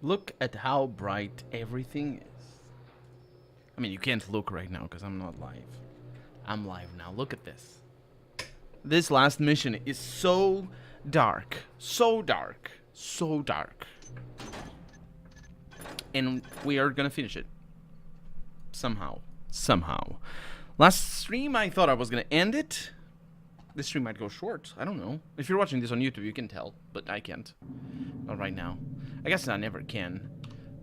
Look at how bright everything is. I mean, you can't look right now because I'm not live. I'm live now. Look at this. This last mission is so dark. So dark. So dark. And we are gonna finish it. Somehow. Somehow. Last stream, I thought I was gonna end it. This stream might go short. I don't know. If you're watching this on YouTube, you can tell. But I can't. Not right now. I guess I never can.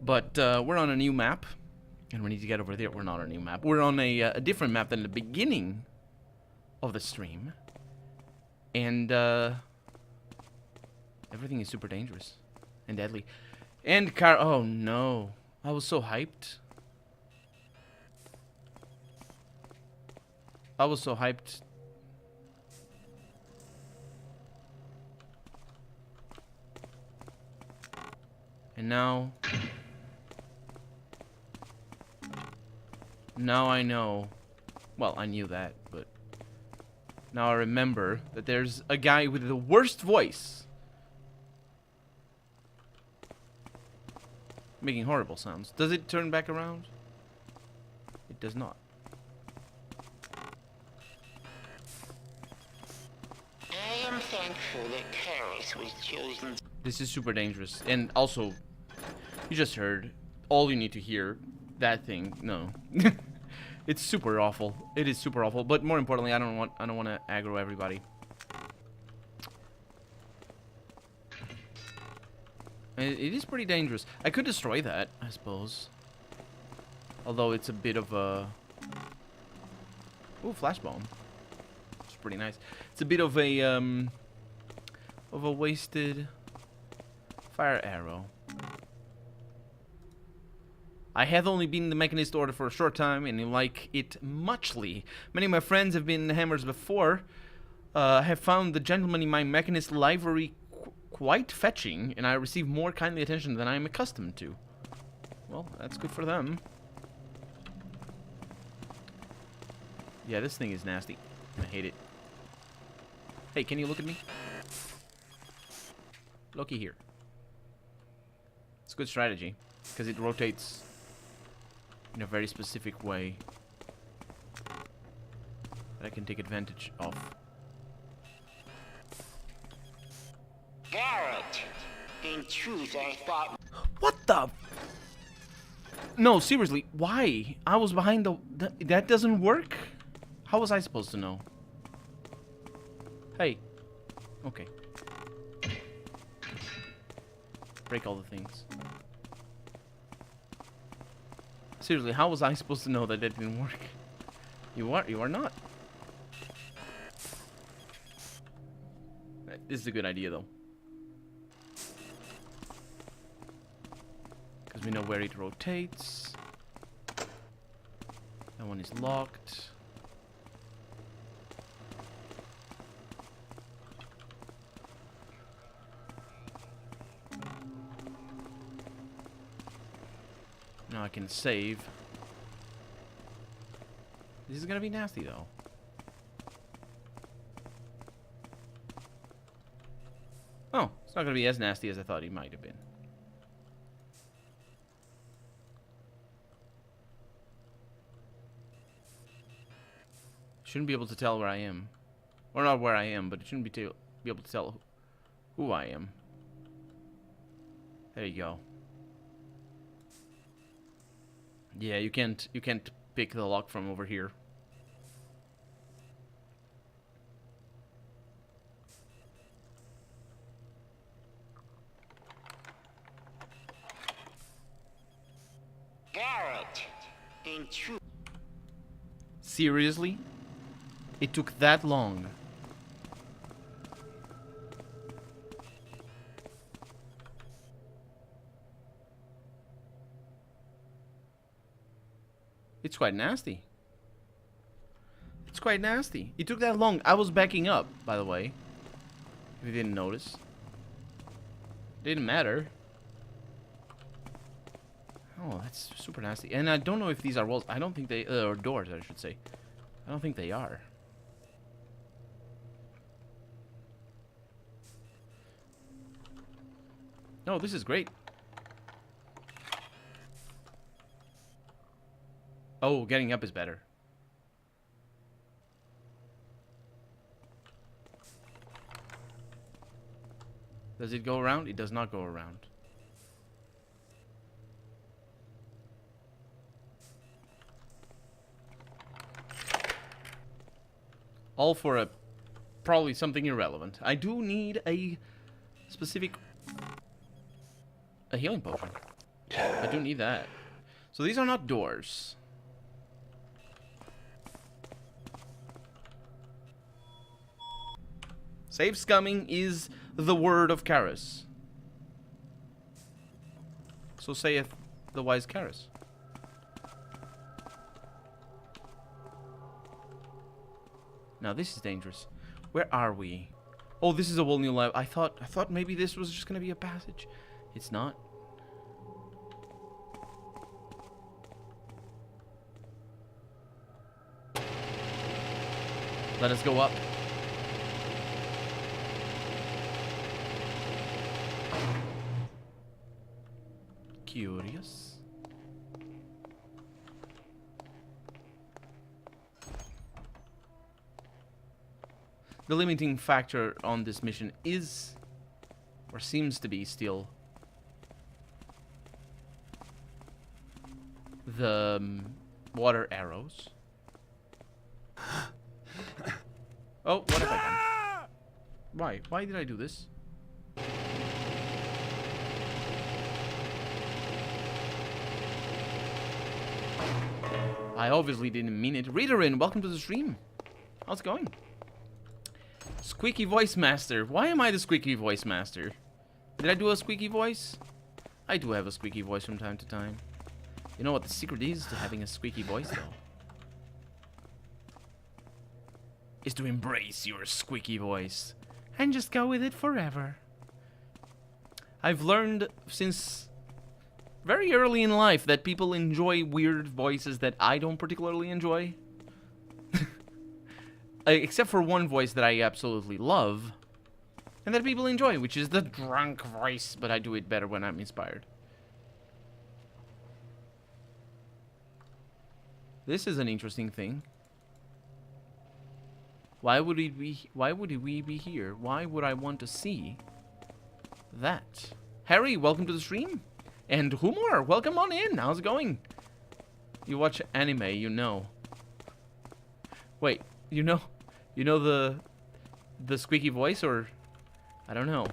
But we're on a new map. And we need to get over there. We're not on a new map. We're on a different map than the beginning of the stream. And everything is super dangerous. And deadly. And oh no. I was so hyped. I was so hyped. And now I know. Well, I knew that, but now I remember that there's a guy with the worst voice making horrible sounds. Does it turn back around? It does not. I am thankful that Paris was chosen. This is super dangerous. And also, you just heard all you need to hear. That thing, no. It's super awful. It is super awful. But more importantly, I don't want to aggro everybody. It is pretty dangerous. I could destroy that, I suppose. Although it's a bit of a... Ooh, flash bomb. It's pretty nice. It's a bit of a wasted fire arrow. I have only been in the Mechanist Order for a short time, and I like it muchly. Many of my friends have been in the Hammers before, have found the gentleman in my Mechanist livery quite fetching, and I receive more kindly attention than I am accustomed to. Well, that's good for them. Yeah, this thing is nasty. I hate it. Hey, can you look at me? Looky here. It's a good strategy, because it rotates in a very specific way that I can take advantage of. Garrett, in truth, I thought. What the? No, seriously, why? I was behind the... That doesn't work? How was I supposed to know? Hey. Okay. Break all the things. Seriously, how was I supposed to know that that didn't work? You are not. This is a good idea, though. Because we know where it rotates. That one is locked. Now I can save. This is gonna be nasty, though. Oh, it's not gonna be as nasty as I thought it might have been. Shouldn't be able to tell where I am. Or not where I am, but it shouldn't be able to tell who I am. There you go. Yeah, you can't pick the lock from over here. Garrett, in truth. Seriously? It took that long. It's quite nasty. It's quite nasty. It took that long. I was backing up, by the way. If you didn't notice. Didn't matter. Oh, that's super nasty. And I don't know if these are walls. I don't think they... or doors, I should say. I don't think they are. No, this is great. Oh, getting up is better. Does it go around? It does not go around. All for a probably something irrelevant. I do need a specific healing potion. I do need that. So these are not doors. Save scumming is the word of Karis. So saith the wise Karis. Now this is dangerous. Where are we? Oh, this is a whole new level. I thought maybe this was just gonna be a passage. It's not. Let us go up. Curious. The limiting factor on this mission is, or seems to be still, the water arrows. Oh, what have I done? Why? Why did I do this? I obviously didn't mean it. Readerin, welcome to the stream. How's it going? Squeaky voice master. Why am I the squeaky voice master? Did I do a squeaky voice? I do have a squeaky voice from time to time. You know what the secret is to having a squeaky voice, though? Is to embrace your squeaky voice and just go with it forever. I've learned since very early in life that people enjoy weird voices that I don't particularly enjoy. Except for one voice that I absolutely love and that people enjoy, which is the drunk voice, but I do it better when I'm inspired. This is an interesting thing. Why would we be here? Why would I want to see that? Harry, welcome to the stream. And Humor, welcome on in. How's it going? You watch anime, you know. Wait, you know the squeaky voice, or I don't know.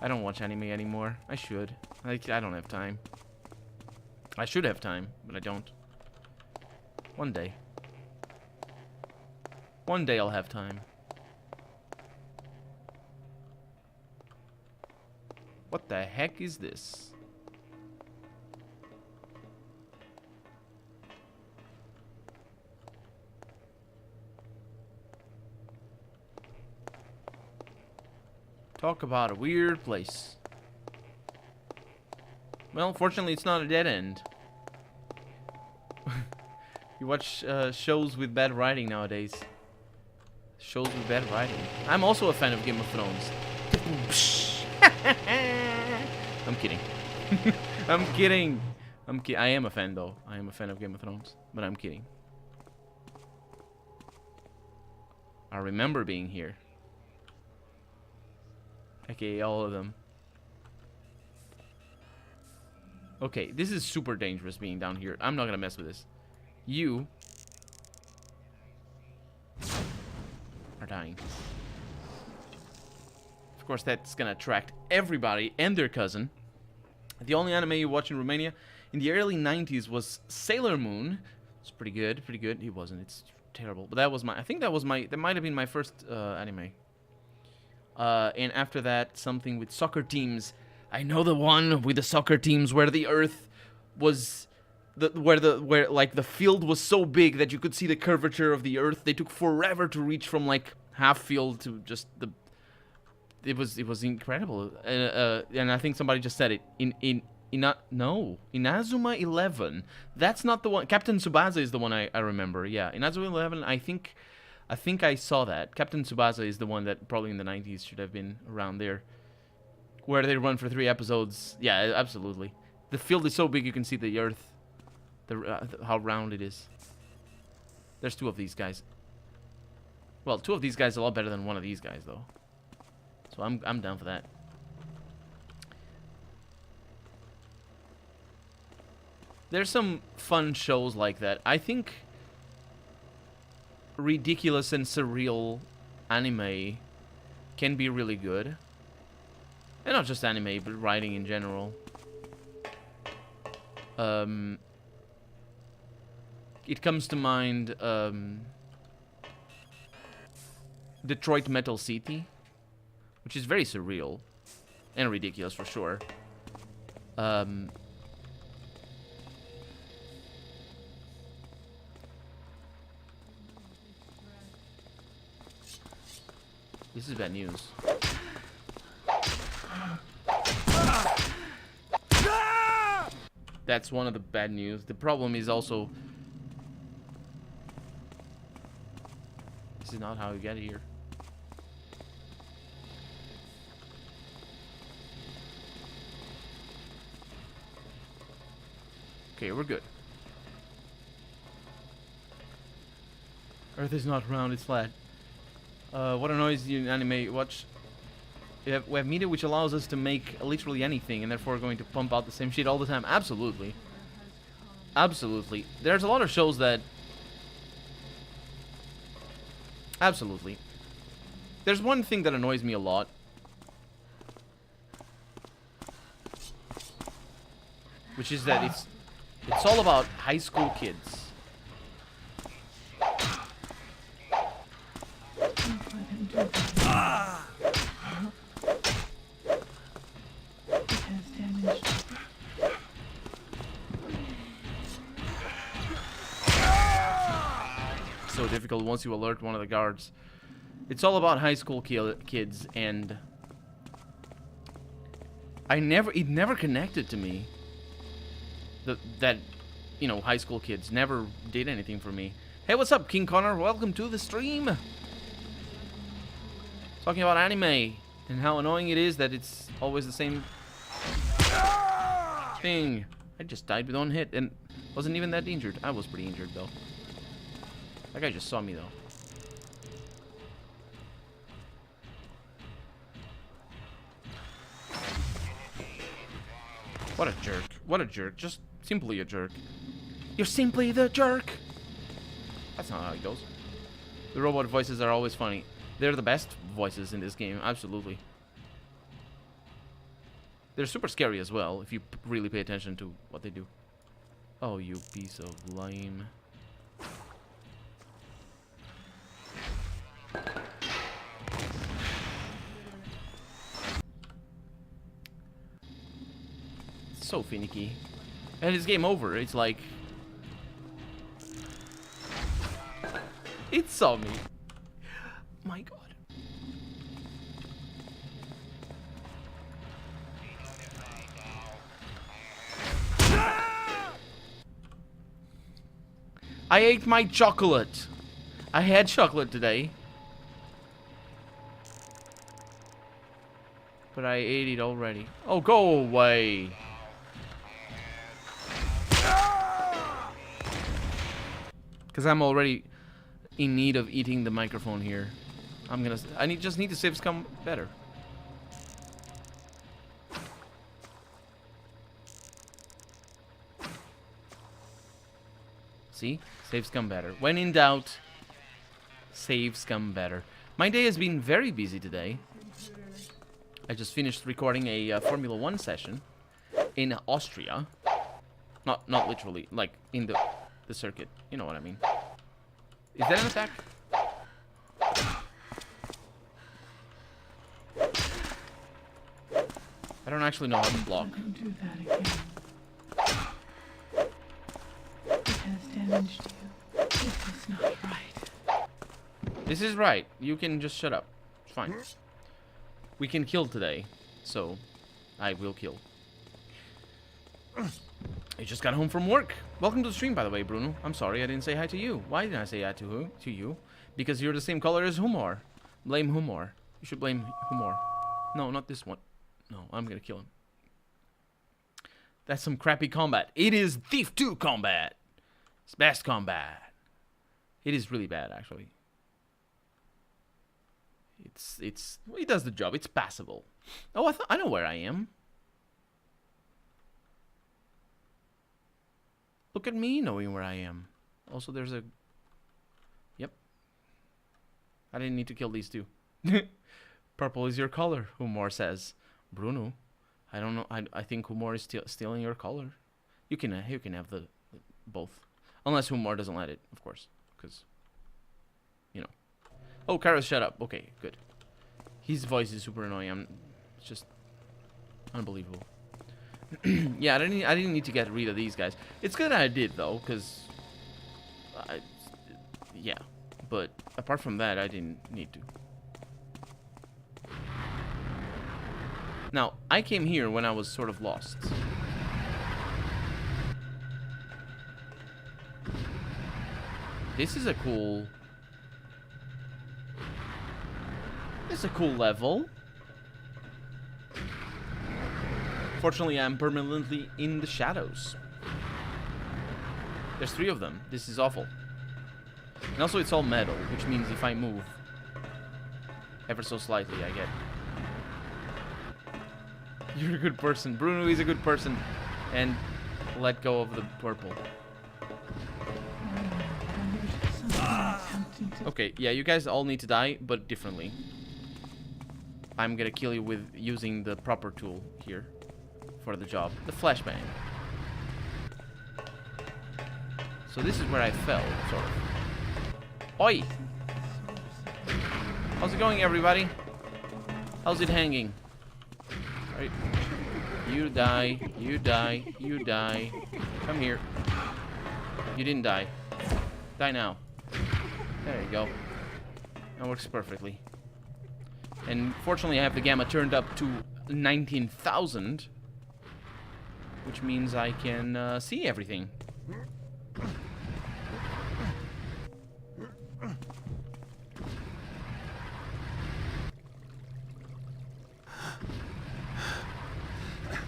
I don't watch anime anymore. I should. I don't have time. I should have time, but I don't. One day. One day I'll have time. What the heck is this? Talk about a weird place. Well, fortunately, it's not a dead end. You watch shows with bad writing nowadays. Shows with bad writing. I'm also a fan of Game of Thrones. I'm kidding. I'm kidding. I am a fan, though. I am a fan of Game of Thrones, but I'm kidding. I remember being here. Okay, all of them. Okay, this is super dangerous being down here. I'm not gonna mess with this. You are dying. Of course, that's gonna attract everybody and their cousin. The only anime you watch in Romania in the early 90s was Sailor Moon. It's pretty good, pretty good. It wasn't. It's terrible. But that was my. I think that was my. That might have been my first anime. And after that, something with soccer teams. I know the one with the soccer teams where the Earth was, where like the field was so big that you could see the curvature of the Earth. They took forever to reach from like half field to just the. It was incredible. And I think somebody just said it Inazuma 11. That's not the one. Captain Tsubasa is the one I remember. Yeah, Inazuma 11. I think I saw that. Captain Tsubasa is the one that probably in the 90s should have been around there. Where they run for 3 episodes. Yeah, absolutely. The field is so big you can see the Earth how round it is. There's 2 of these guys. Well, 2 of these guys are a lot better than 1 of these guys, though. So I'm down for that. There's some fun shows like that. I think ridiculous and surreal anime can be really good. And not just anime, but writing in general. It comes to mind, Detroit Metal City, which is very surreal and ridiculous for sure. This is bad news. That's one of the bad news. The problem is also... This is not how you get here. Okay, we're good. Earth is not round, it's flat. What annoys you in anime? Watch. We have media which allows us to make literally anything, and therefore we're going to pump out the same shit all the time. Absolutely. Absolutely. There's a lot of shows that... Absolutely. There's one thing that annoys me a lot. Which is that it's all about high school kids. So difficult once you alert one of the guards. It's all about high school kids, and it never connected to me. That you know, high school kids never did anything for me. Hey, what's up, King Connor? Welcome to the stream. Talking about anime and how annoying it is that it's always the same thing. I just died with 1 hit and wasn't even that injured. I was pretty injured though. That guy just saw me though. What a jerk. What a jerk. Just simply a jerk. You're simply the jerk. That's not how it goes. The robot voices are always funny. They're the best voices in this game, absolutely. They're super scary as well, if you really pay attention to what they do. Oh, you piece of lame. So finicky. And it's game over. It's like... It saw me. My god. I ate my chocolate. I had chocolate today. But I ate it already. Oh, go away. Because I'm already in need of eating the microphone here. Just need to save scum better. See? Save scum better. When in doubt, save scum better. My day has been very busy today. I just finished recording a Formula 1 session in Austria. Not literally, like in the circuit. You know what I mean. Is that an attack? I don't actually know how to block. Do that again. It has damaged you. This is not right. This is right. You can just shut up. It's fine. We can kill today, so I will kill. I just got home from work. Welcome to the stream, by the way, Bruno. I'm sorry I didn't say hi to you. Why didn't I say hi to you? Because you're the same color as Humor. Blame Humor. You should blame Humor. No, not this one. No, I'm gonna kill him. That's some crappy combat. It is Thief 2 combat. It's best combat. It is really bad, actually. It does the job. It's passable. Oh, I know where I am. Look at me knowing where I am. Also, there's a... Yep. I didn't need to kill these two. Purple is your color, Humor says. Bruno, I don't know. I think Humor is stealing your color. You can have the both. Unless Humor doesn't let it, of course. Because, you know. Oh, Kairos, shut up. Okay, good. His voice is super annoying. It's just unbelievable. Yeah, I didn't need to get rid of these guys. It's good that I did, though, because... yeah. But apart from that, I didn't need to. Now, I came here when I was sort of lost. This is a cool... This is a cool level. Fortunately, I'm permanently in the shadows. There's 3 of them. This is awful. And also, it's all metal, which means if I move ever so slightly, I get... You're a good person. Bruno is a good person. And let go of the purple. Okay, yeah, you guys all need to die, but differently. I'm gonna kill you with using the proper tool here for the job. The flashbang. So this is where I fell, sort of. Oi! How's it going, everybody? How's it hanging? Alright. You die, you die, you die. Come here. You didn't die. Die now. There you go. That works perfectly. And fortunately, I have the gamma turned up to 19,000. Which means I can see everything.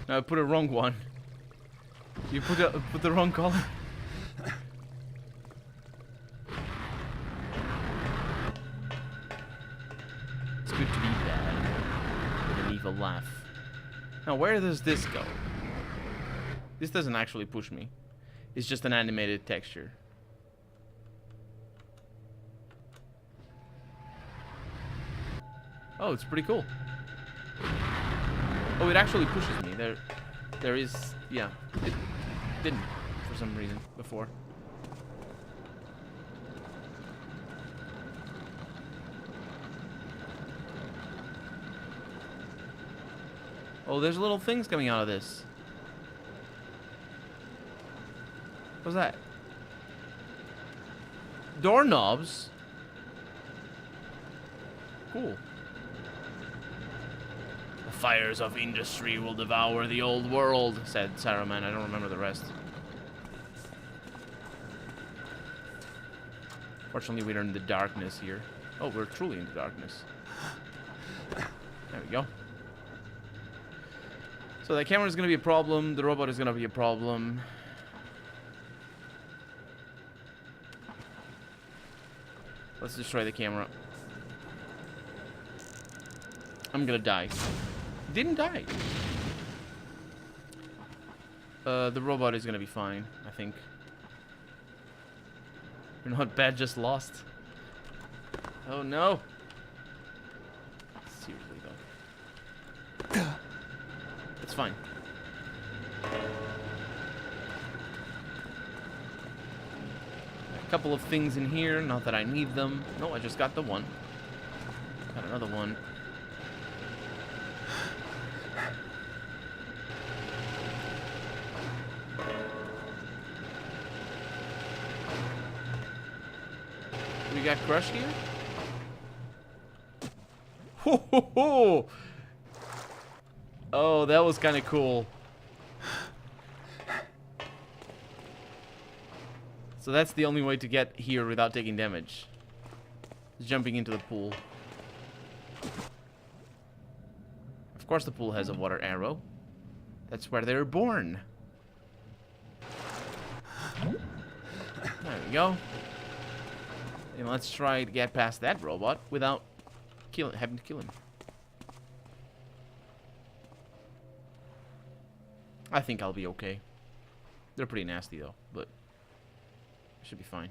No, I put a wrong one. You put the wrong color. It's good to be bad with an evil laugh. Now, where does this go? This doesn't actually push me. It's just an animated texture. Oh, it's pretty cool. Oh, it actually pushes me. There is, yeah. It didn't for some reason before. Oh, there's little things coming out of this. What's that? Doorknobs? Cool. The fires of industry will devour the old world, said Saruman. I don't remember the rest. Fortunately, we're in the darkness here. Oh, we're truly in the darkness. There we go. So the camera is going to be a problem. The robot is going to be a problem. Let's destroy the camera. I'm going to die. Didn't die. The robot is going to be fine, I think. You're not bad, just lost. Oh, no. Seriously, though. It's fine. A couple of things in here, not that I need them. No, I just got the one. Got another one. We got crushed here? Ho ho ho! Oh, that was kind of cool. So that's the only way to get here without taking damage. Jumping into the pool. Of course the pool has a water arrow. That's where they're born. we go. And let's try to get past that robot without having to kill him. I think I'll be okay. They're pretty nasty though, but should be fine.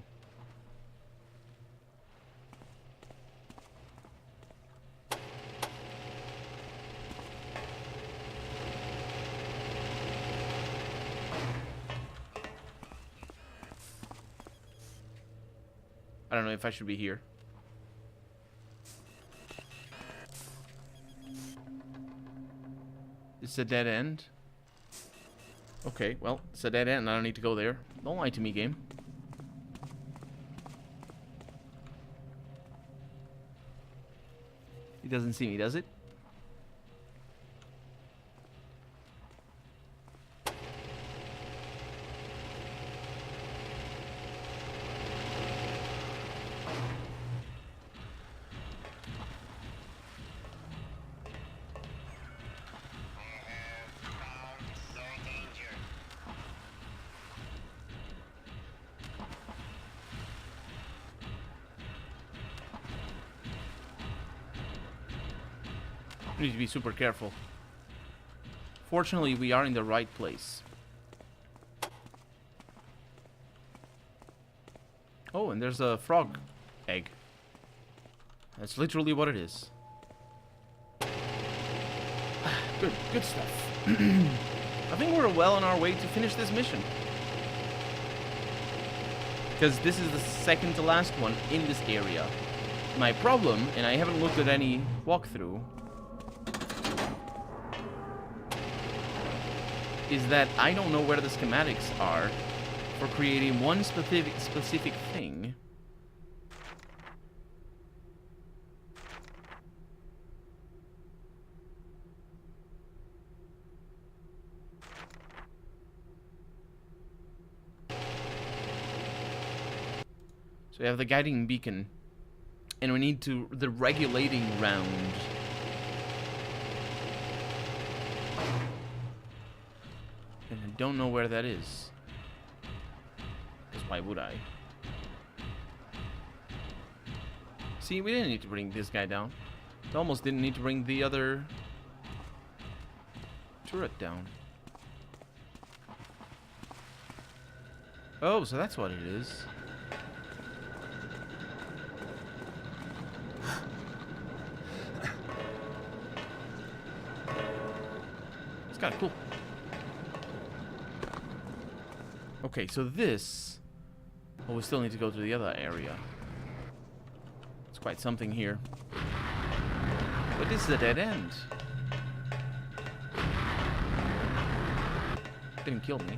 I don't know if I should be here. It's a dead end. Okay, well, it's a dead end. I don't need to go there. Don't lie to me, game. He doesn't see me, does it? We need to be super careful. Fortunately, we are in the right place. Oh, and there's a frog egg. That's literally what it is. Good stuff. I think we're well on our way to finish this mission. Because this is the second to last one in this area. My problem, and I haven't looked at any walkthrough, is that I don't know where the schematics are for creating one specific thing. So we have the guiding beacon, and we need the regulating round. And I don't know where that is. Because why would I? See, we didn't need to bring this guy down. We almost didn't need to bring the other turret down. Oh, so that's what it is. It's kind of cool. Okay, so this... Oh, we still need to go to the other area. It's quite something here. But this is a dead end. Didn't kill me.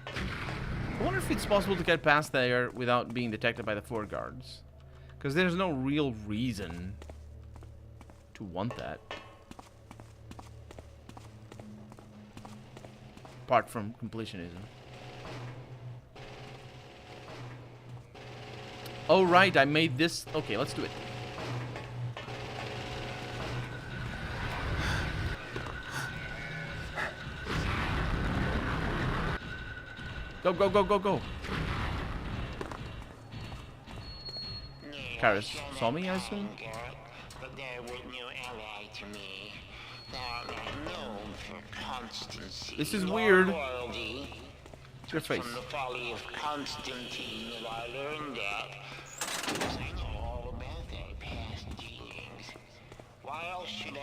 I wonder if it's possible to get past there without being detected by the 4 guards. Because there's no real reason to want that. Apart from completionism. Oh, right, I made this... Okay, let's do it. Go, go, go, go, go. Karis saw me, I assume? But they're with new ally to me. They are known for constancy. This is weird. Loyalty. It's your face. From the folly of Constantine that I learned that. Because I know all about their past dealings. Why else should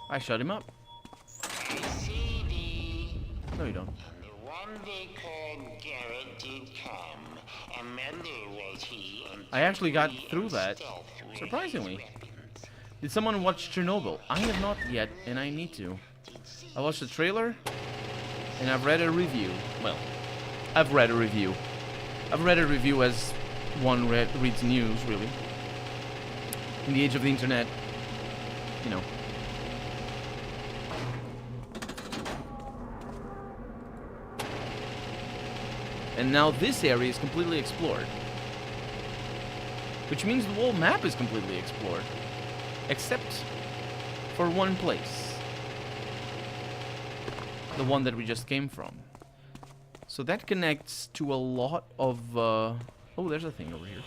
I shut him up. I see thee? No, you don't. The one they called Garrett did come, and Mender was he. And I actually got he through in that, stealth with surprisingly. his weapons. Did someone watch Chernobyl? I have not yet, and I need to. I watched the trailer, and I've read a review. Well, I've read a review. I've read a review as one reads news, really. In the age of the internet, you know. And now this area is completely explored. Which means the whole map is completely explored. Except for one place. The one that we just came from. So that connects to a lot of... oh, there's a thing over here.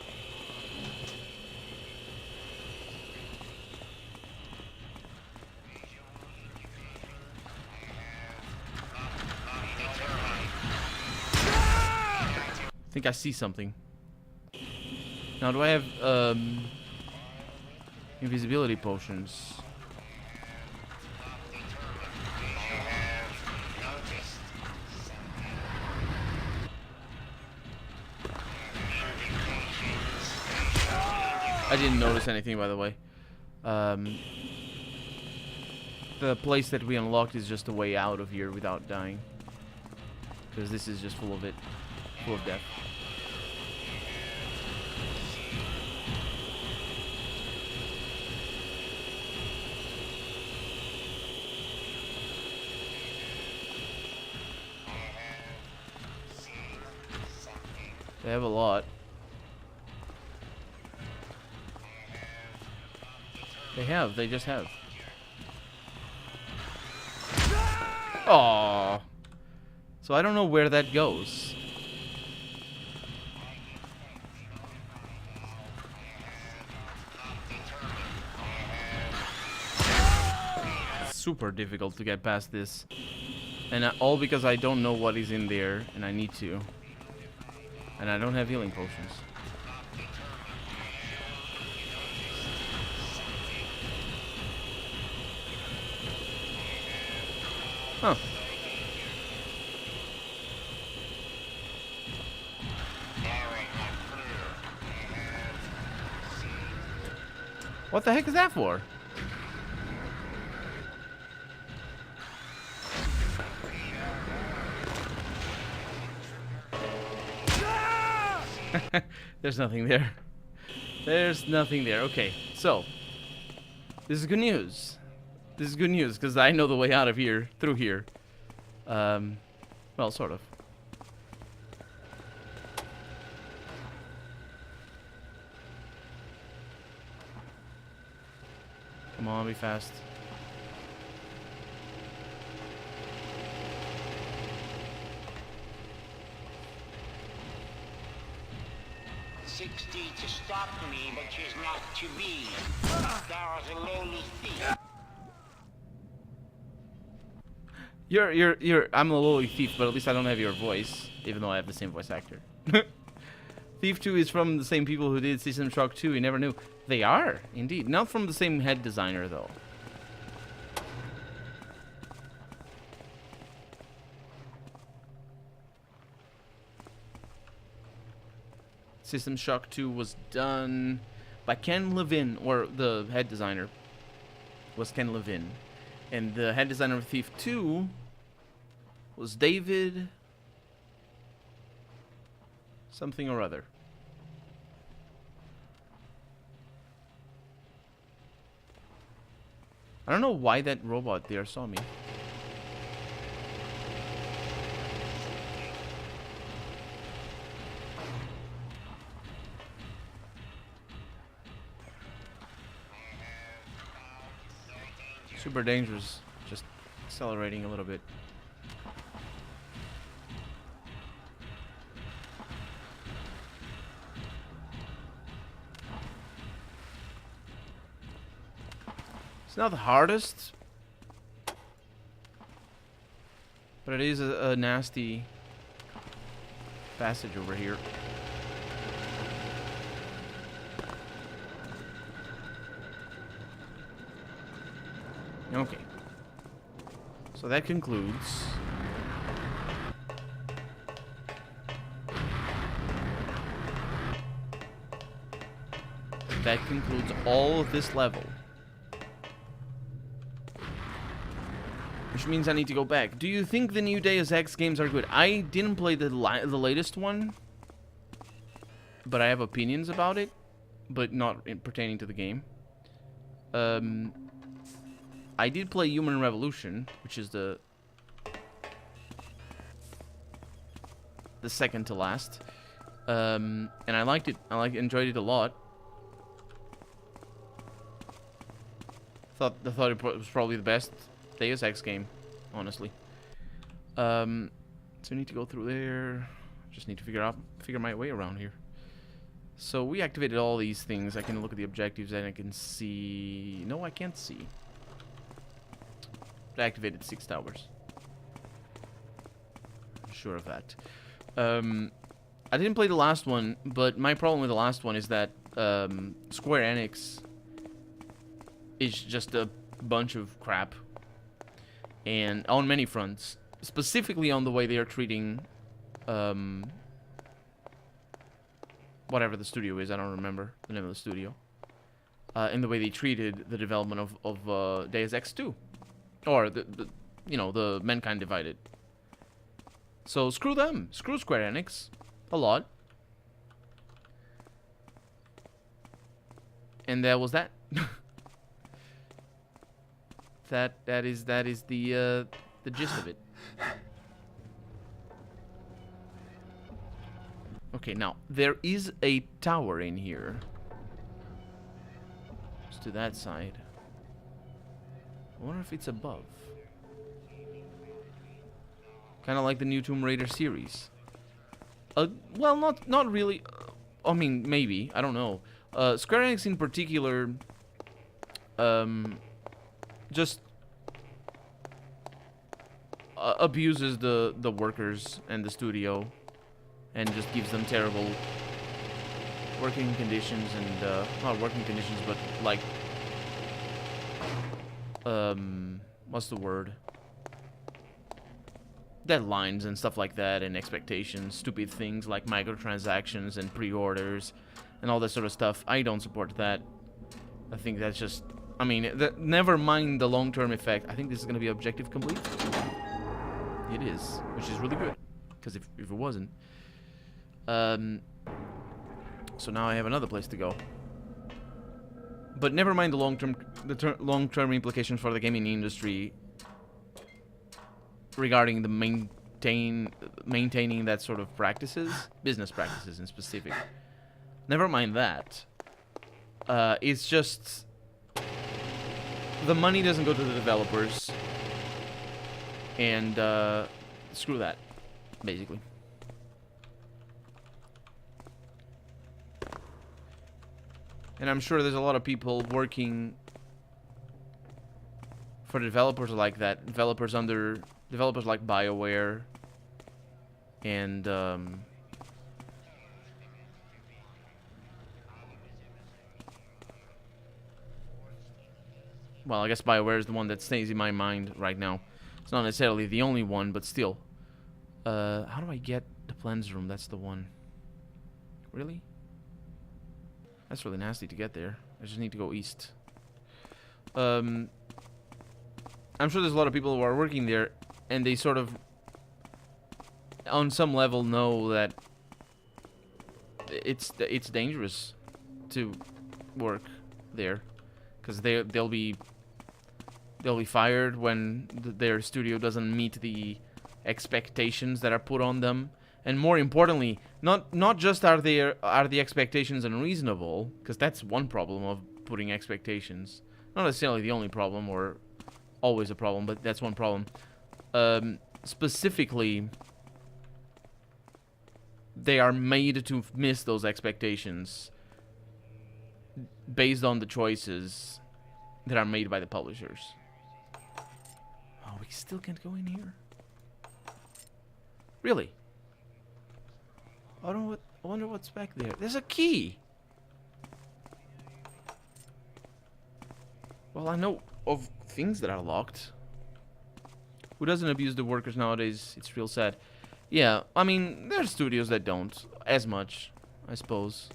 I think I see something. Now, do I have invisibility potions? I didn't notice anything, by the way. The place that we unlocked is just a way out of here without dying. Because this is just full of it. Full of death. They have a lot. They just have. Aww. So I don't know where that goes. It's super difficult to get past this. And all because I don't know what is in there, and I need to. And I don't have healing potions. Huh. What the heck is that for? There's nothing there. There's nothing there. Okay, so this is good news. This is good news because I know the way out of here, through here. Well, sort of. Come on, be fast. "60 to stop me, but she's not to be. Thou art a lowly thief." I'm a lowly thief, but at least I don't have your voice, even though I have the same voice actor. Thief 2 is from the same people who did System Shock 2, you never knew. They are, indeed. Not from the same head designer, though. System Shock 2 was done by Ken Levin, or the head designer was Ken Levin. And the head designer of Thief 2 was David something or other. I don't know why that robot there saw me. Super dangerous, just accelerating a little bit. It's not the hardest, but it is a nasty passage over here. Okay. So that concludes all of this level. Which means I need to go back. Do you think the new Deus Ex games are good? I didn't play the latest one, but I have opinions about it, but not pertaining to the game. I did play Human Revolution, which is the second to last, and I liked it. Enjoyed it a lot. Thought it was probably the best Deus Ex game, honestly. So So I need to go through there. Just need to figure my way around here. So we activated all these things. I can look at the objectives and I can see... No, I can't see. I activated 6 towers. I'm sure of that. I didn't play the last one, but my problem with the last one is that Square Enix is just a bunch of crap. And on many fronts. Specifically on the way they are treating... whatever the studio is, I don't remember the name of the studio. In the way they treated the development of Deus Ex 2. Or, the Mankind Divided. So, screw them. Screw Square Enix. A lot. And that was that. that is the gist of it. Okay, now, there is a tower in here. Just to that side. I wonder if it's above. Kind of like the new Tomb Raider series. Well, not really. I mean, maybe. I don't know. Square Enix in particular... just... abuses the workers and the studio. And just gives them terrible working conditions and, not working conditions, but like, what's the word? Deadlines and stuff like that, and expectations, stupid things like microtransactions and pre-orders, and all that sort of stuff. I don't support that. I think that's just, I mean, never mind the long-term effect. I think this is going to be objective complete. It is, which is really good, because if it wasn't... so now I have another place to go. But never mind the long-term implications for the gaming industry regarding the maintaining that sort of practices, business practices in specific. Never mind that. It's just the money doesn't go to the developers, and screw that, basically. And I'm sure there's a lot of people working for developers like that. Developers like BioWare. And, well, I guess BioWare is the one that stays in my mind right now. It's not necessarily the only one, but still. How do I get the Plans Room? That's the one. Really? That's really nasty to get there. I just need to go east. I'm sure there's a lot of people who are working there, and they sort of, on some level, know that it's dangerous to work there, because they'll be fired when their studio doesn't meet the expectations that are put on them. And more importantly, not just are the expectations unreasonable, because that's one problem of putting expectations. Not necessarily the only problem, or always a problem, but that's one problem. Specifically, they are made to miss those expectations based on the choices that are made by the publishers. Oh, we still can't go in here? Really? I wonder what's back there. There's a key! Well, I know of things that are locked. Who doesn't abuse the workers nowadays? It's real sad. Yeah, I mean, there's studios that don't. As much, I suppose.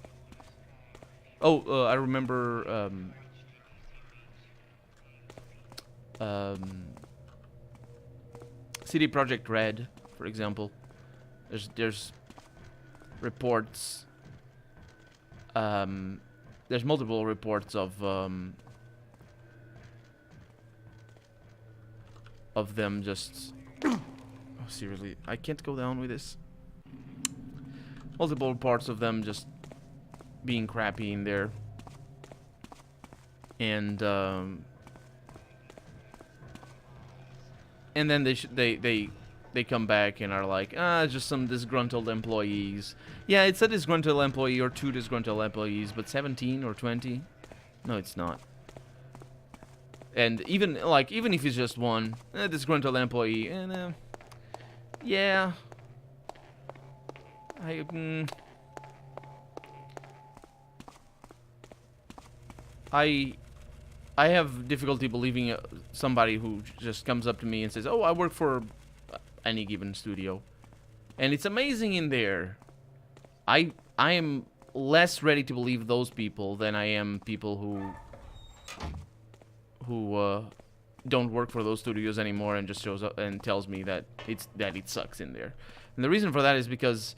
Oh, I remember, CD Projekt Red, for example. There's reports. There's multiple reports of them just... Oh, seriously, I can't go down with this. Multiple reports of them just being crappy in there. And then they they come back and are like, just some disgruntled employees. Yeah, it's a disgruntled employee or 2 disgruntled employees, but 17 or 20? No, it's not. And even if it's just one disgruntled employee, and yeah, I have difficulty believing somebody who just comes up to me and says, "Oh, I work for any given studio, and it's amazing in there." I am less ready to believe those people than I am people who don't work for those studios anymore and just shows up and tells me that it sucks in there. And the reason for that is because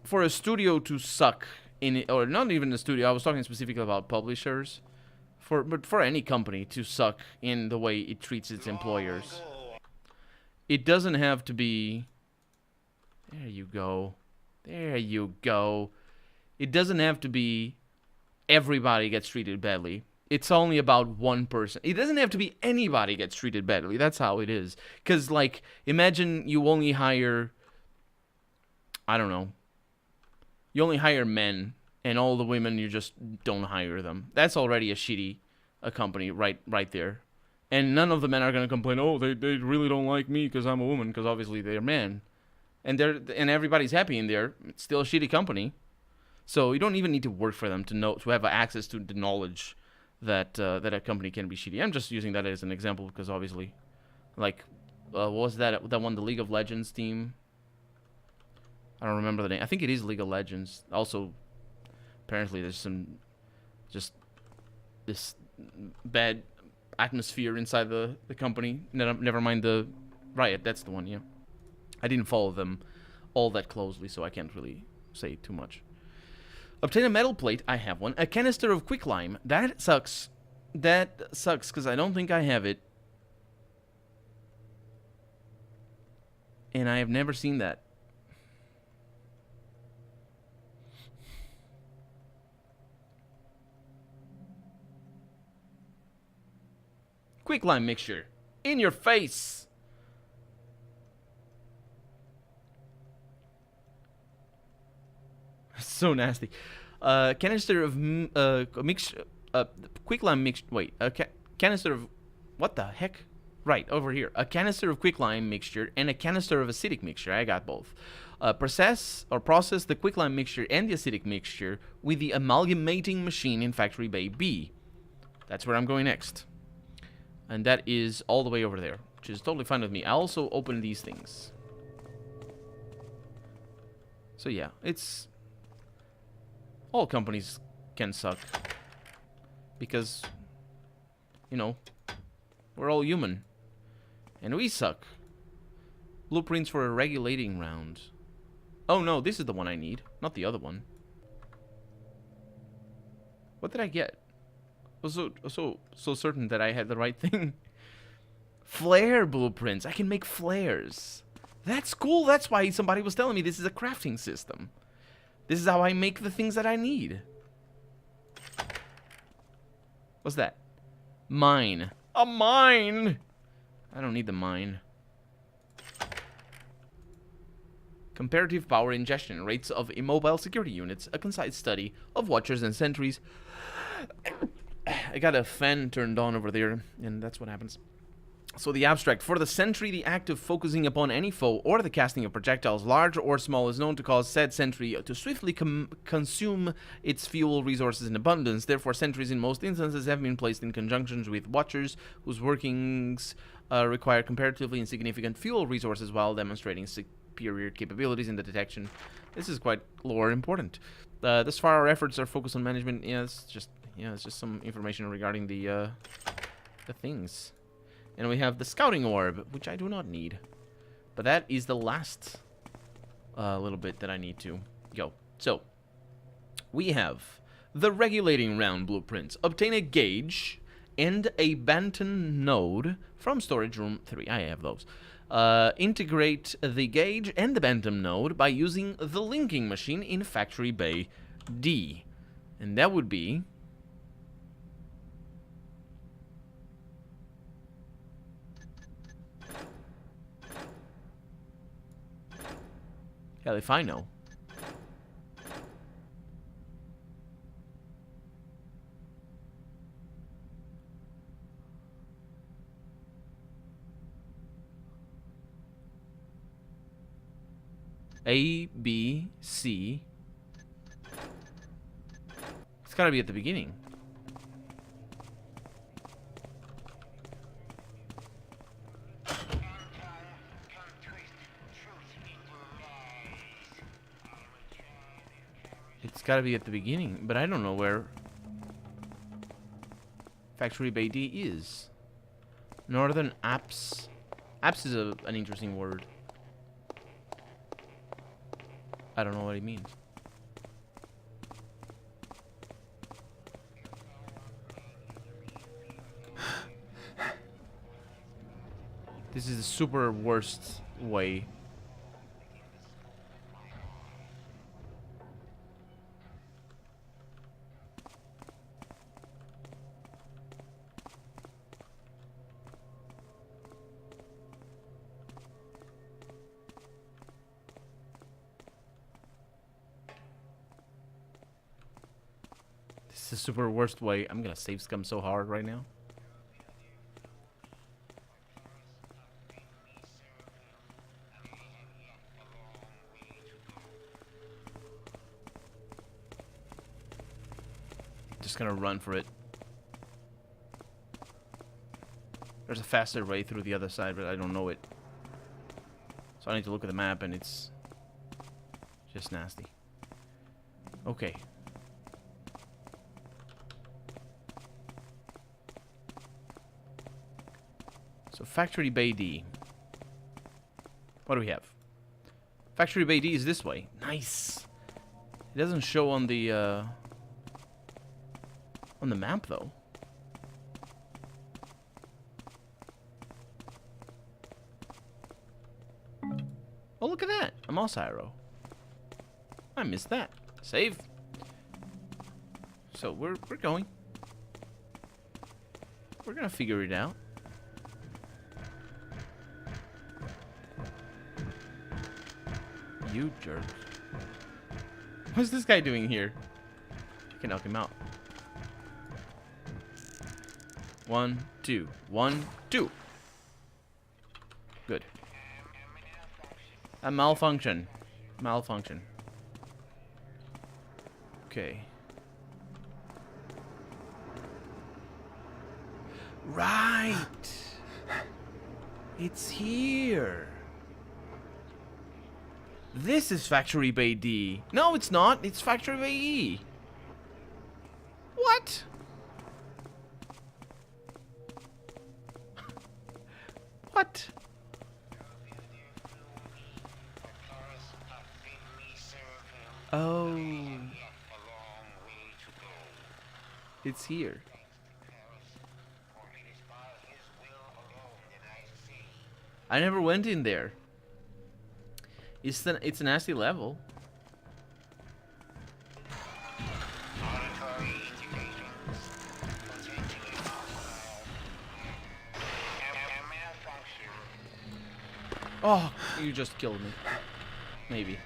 for a studio to suck in it, or not even a studio, I was talking specifically about publishers, but for any company to suck in the way it treats its employers, it doesn't have to be. There you go. There you go. It doesn't have to be everybody gets treated badly. It's only about one person. It doesn't have to be anybody gets treated badly. That's how it is. Because, like, imagine you only hire, I don't know, you only hire men, and all the women, you just don't hire them. That's already a company right there. And none of the men are going to complain, oh, they really don't like me because I'm a woman, because obviously they're men. And everybody's happy in there. It's still a shitty company. So you don't even need to work for them to have access to the knowledge that a company can be shitty. I'm just using that as an example because obviously, like, what was that one, the League of Legends team? I don't remember the name. I think it is League of Legends. Also, apparently there's just this bad atmosphere inside the company. Never mind the Riot. That's the one, yeah. I didn't follow them all that closely, so I can't really say too much. Obtain a metal plate. I have one. A canister of quicklime. That sucks. That sucks because I don't think I have it. And I have never seen that. Quicklime mixture. In your face. So nasty. Canister of quicklime mix. Wait, canister of what the heck? Right over here. A canister of quicklime mixture and a canister of acidic mixture. I got both. Process the quicklime mixture and the acidic mixture with the amalgamating machine in Factory Bay B. That's where I'm going next, and that is all the way over there, which is totally fine with me. I also open these things. So yeah, it's. All companies can suck. Because, you know, we're all human. And we suck. Blueprints for a regulating round. Oh no, this is the one I need, not the other one. What did I get? I was so certain that I had the right thing. Flare blueprints. I can make flares. That's cool. That's why somebody was telling me this is a crafting system. This is how I make the things that I need. What's that? Mine. A mine! I don't need the mine. Comparative power ingestion rates of immobile security units. A concise study of watchers and sentries. I got a fan turned on over there, and that's what happens. So the abstract. For the sentry, the act of focusing upon any foe or the casting of projectiles, large or small, is known to cause said sentry to swiftly consume its fuel resources in abundance. Therefore, sentries in most instances have been placed in conjunctions with watchers whose workings require comparatively insignificant fuel resources while demonstrating superior capabilities in the detection. This is quite lore important. Thus far, our efforts are focused on management. Yeah, it's just some information regarding the things. And we have the scouting orb, which I do not need. But that is the last little bit that I need to go. So, we have the regulating round blueprints. Obtain a gauge and a Banton node from storage room 3. I have those. Integrate the gauge and the Bantam node by using the linking machine in Factory Bay D. And that would be... Hell if I know. A, B, C. It's gotta be at the beginning. It's gotta be at the beginning, but I don't know where Factory Bay D is. Northern Apps. Apps is an interesting word. I don't know what it means. This is the super worst way. This is the super worst way. I'm gonna save scum so hard right now. Just gonna run for it. There's a faster way through the other side, but I don't know it. So I need to look at the map, and it's just nasty. Okay. So Factory Bay D. What do we have? Factory Bay D is this way. Nice. It doesn't show on the map though. Oh, look at that. A mouse arrow. I missed that. Save. So we're going. We're gonna figure it out. You jerk. What's this guy doing here? I can knock him out. 1, 2. 1, 2. Good. A malfunction. Malfunction. Okay. Right. It's here. This is Factory Bay D. No, it's not. It's Factory Bay E. What? What? Oh. It's here. I never went in there. It's a nasty level. Oh, you just killed me. Maybe.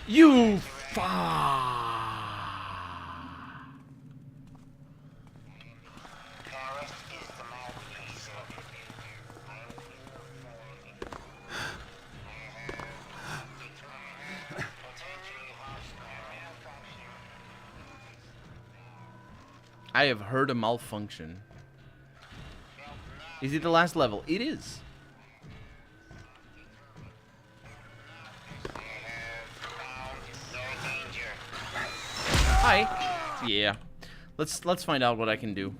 You I have heard a malfunction. Is it the last level? It is. Hi. Yeah. Let's find out what I can do.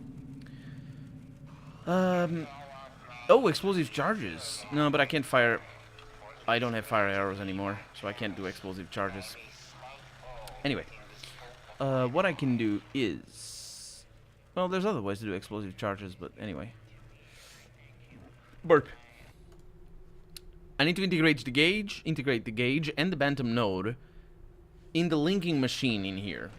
Oh, explosive charges. No, but I can't fire. I don't have fire arrows anymore, so I can't do explosive charges. Anyway, what I can do is, well, there's other ways to do explosive charges, but anyway. Burp. I need to integrate the gauge and the Bantam node in the linking machine in here.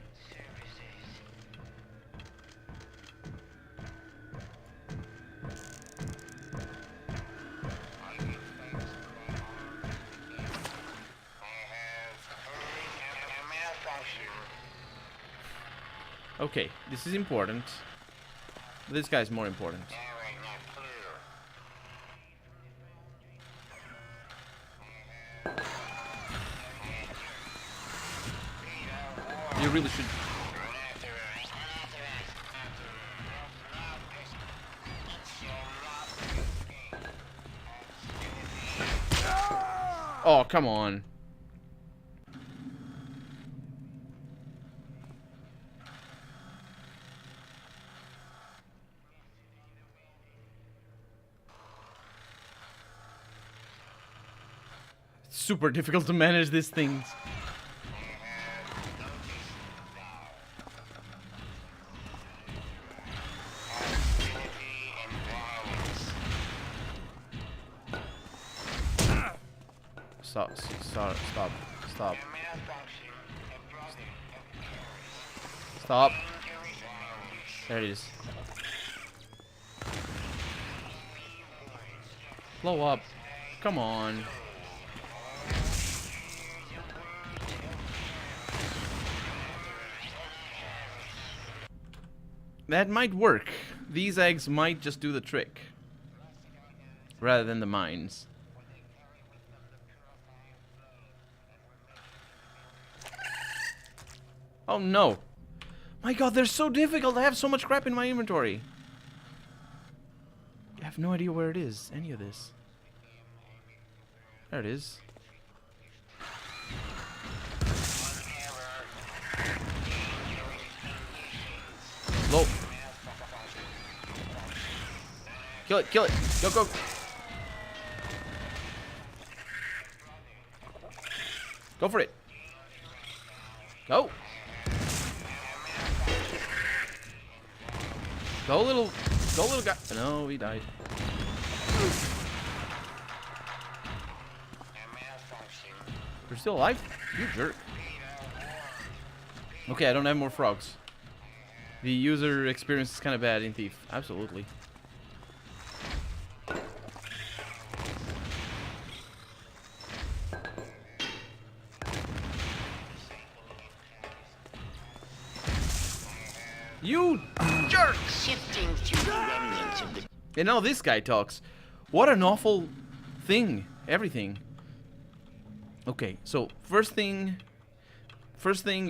Okay, this is important. This guy's more important. You really should. Oh, come on. It's super difficult to manage these things. Stop. Stop. There it is. Blow up. Come on. That might work. These eggs might just do the trick. Rather than the mines. Oh no. My god, they're so difficult. I have so much crap in my inventory. I have no idea where it is, any of this. There it is. Low. Kill it, kill it. Go, go. Go for it. Go. Go, little guy. No, he died. You're still alive? You jerk. Okay, I don't have more frogs. The user experience is kind of bad in Thief. Absolutely. You jerk! Sifting through the remnants of the And now this guy talks. What an awful thing. Everything. Okay, so first thing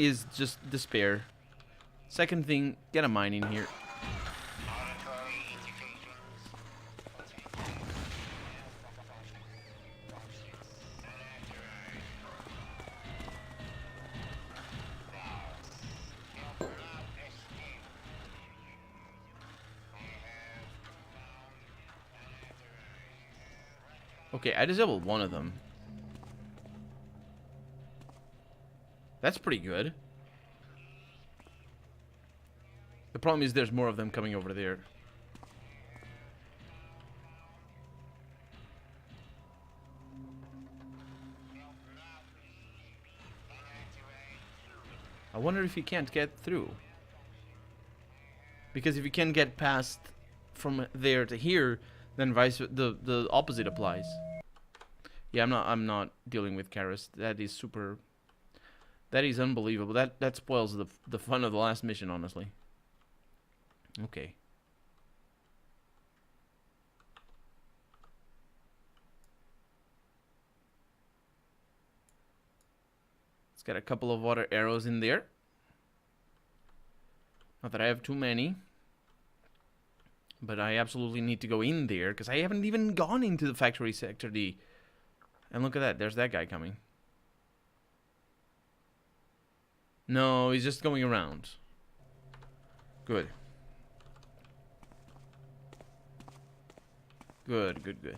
is just despair. Second thing, get a mine in here. Okay, I disabled one of them. That's pretty good. The problem is there's more of them coming over there. I wonder if he can't get through. Because if you can get past from there to here, then the opposite applies. Yeah, I'm not dealing with Karis. That is unbelievable. That spoils the fun of the last mission, honestly. Okay. Let's get a couple of water arrows in there. Not that I have too many. But I absolutely need to go in there, because I haven't even gone into the factory sector D. And look at that, there's that guy coming. No, he's just going around. Good. Good, good, good.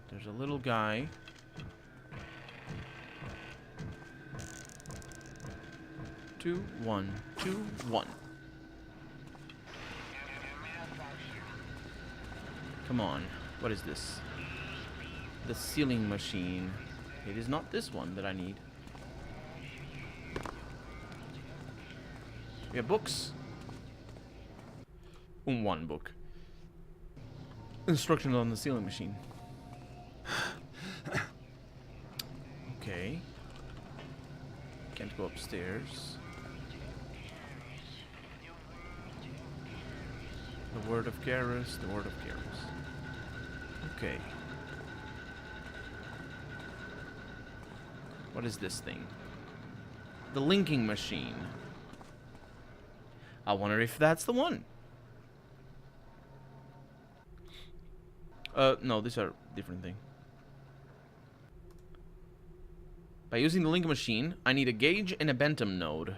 There's a little guy. 2, 1, 2, 1. Come on. What is this? The sealing machine. It is not this one that I need. We have books. One book. Instructions on the sealing machine. Okay. Can't go upstairs. The word of Garrus, the word of Garrus. Okay. What is this thing? The linking machine. I wonder if that's the one. No, these are different thing. By using the link machine, I need a gauge and a Bentham node.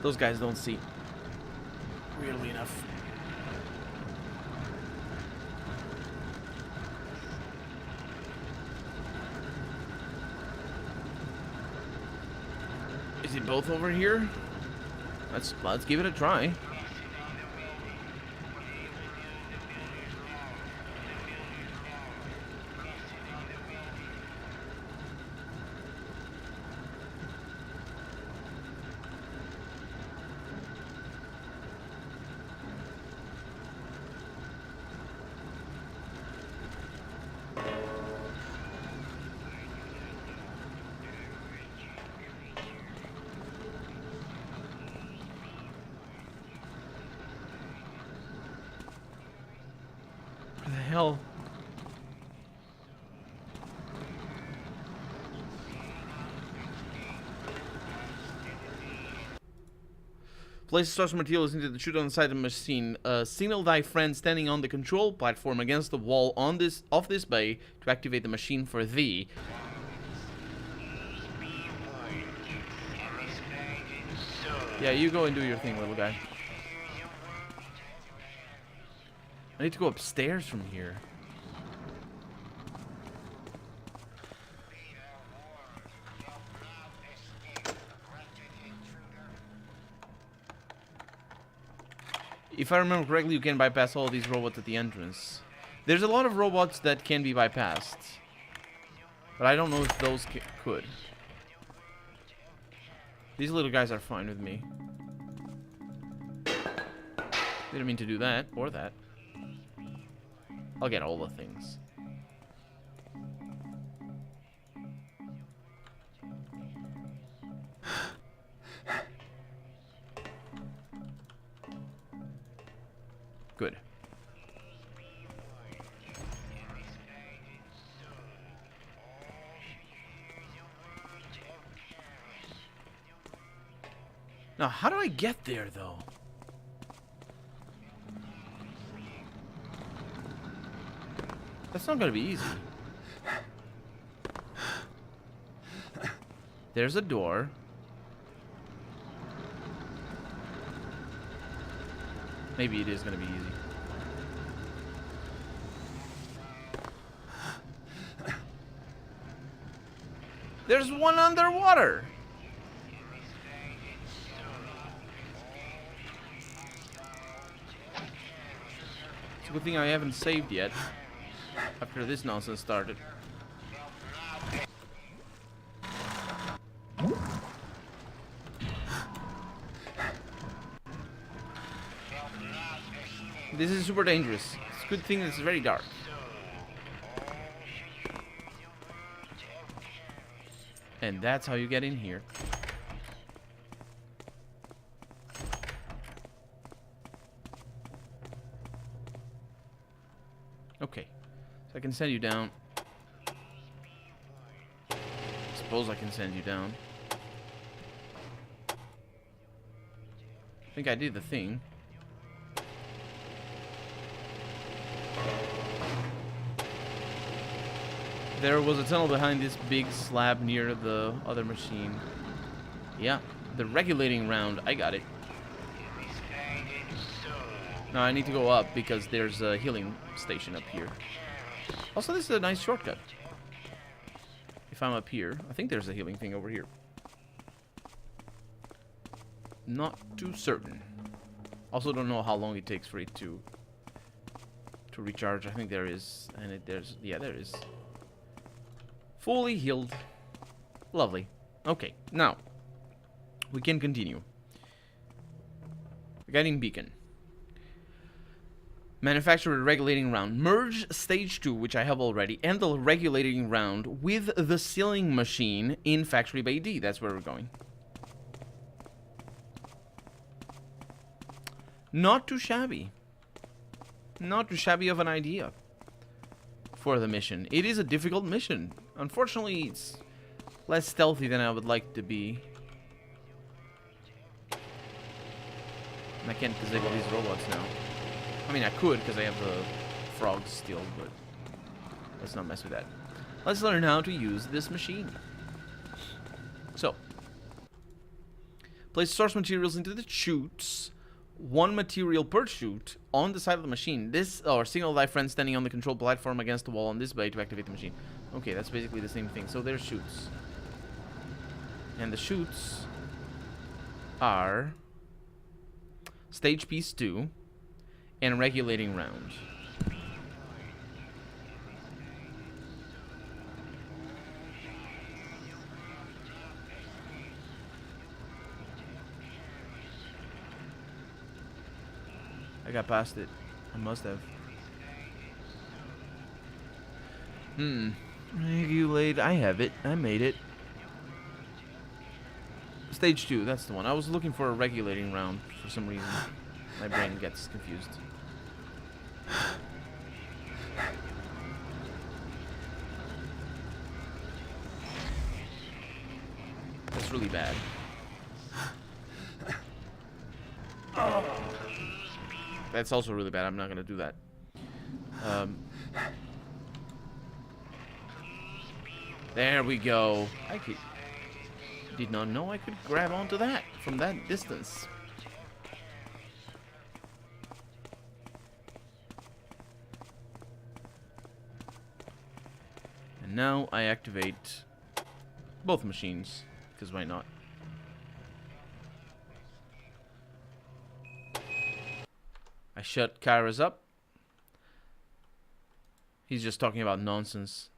Those guys don't see. Weirdly enough. Is it both over here? Let's give it a try. What the hell? Place source materials into the chute on the side of the machine. Signal thy friend standing on the control platform against the wall on this of this bay to activate the machine for thee. Yeah, you go and do your thing, little guy. I need to go upstairs from here. If I remember correctly, you can bypass all of these robots at the entrance. There's a lot of robots that can be bypassed. But I don't know if those could. These little guys are fine with me. Didn't mean to do that, or that. I'll get all the things. Good. Now, how do I get there, though? That's not gonna be easy. There's a door. Maybe it is gonna be easy. There's one underwater! It's a good thing I haven't saved yet. After this nonsense started. This is super dangerous. It's a good thing it's very dark. And that's how you get in here. Okay. So I can send you down. Suppose I can send you down. I think I did the thing. There was a tunnel behind this big slab near the other machine. Yeah, the regulating round. I got it. Now I need to go up because there's a healing station up here. Also, this is a nice shortcut. If I'm up here, I think there's a healing thing over here. Not too certain. Also, don't know how long it takes for it to recharge. I think there is, and yeah, there is. Fully healed. Lovely. Okay, now we can continue. Guiding beacon. Manufacture a regulating round. Merge stage 2, which I have already, and the regulating round with the sealing machine in Factory Bay D. That's where we're going. Not too shabby. Not too shabby of an idea for the mission. It is a difficult mission. Unfortunately, it's less stealthy than I would like it to be. And I can't disable these robots now. I mean, I could because I have the frogs still, but let's not mess with that. Let's learn how to use this machine. So, place source materials into the chutes. One material per chute on the side of the machine. This, or signal thy friend standing on the control platform against the wall on this bay to activate the machine. Okay, that's basically the same thing. So there's chutes. And the chutes are stage piece 2 and regulating round. I got past it. I must have. Regulate. I have it. I made it. Stage 2. That's the one. I was looking for a regulating round for some reason. My brain gets confused. That's really bad. That's also really bad. I'm not gonna do that. There we go. Did not know I could grab onto that from that distance. And now I activate both machines, because why not? I shut Kyra's up. He's just talking about nonsense.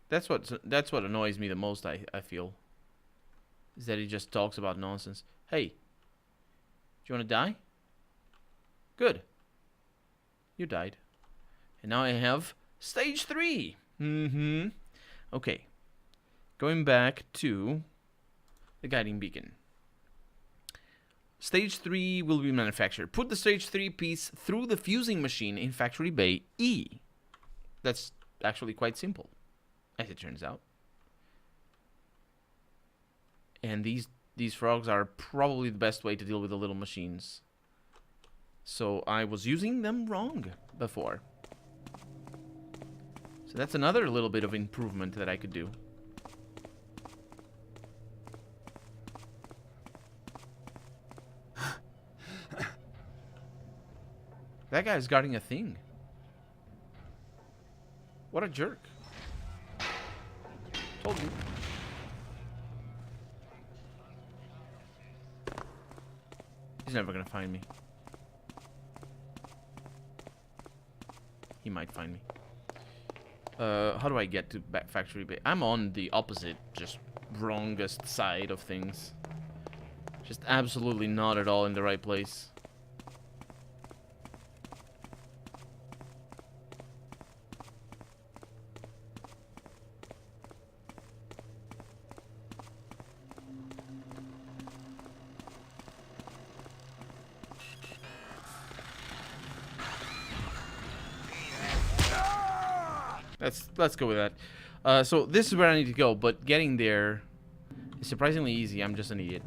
That's what annoys me the most, I feel. Is that he just talks about nonsense. Hey, do you want to die? Good. You died. And now I have stage 3. Okay. Going back to the guiding beacon. Stage 3 will be manufactured. Put the stage 3 piece through the fusing machine in Factory Bay E. That's actually quite simple, as it turns out. And these frogs are probably the best way to deal with the little machines. So I was using them wrong before. So that's another little bit of improvement that I could do. That guy's guarding a thing. What a jerk. Told you. He's never gonna find me. He might find me. How do I get to back Factory Bay? I'm on the opposite, just wrongest side of things. Just absolutely not at all in the right place. Let's go with that. So this is where I need to go, but getting there is surprisingly easy. I'm just an idiot.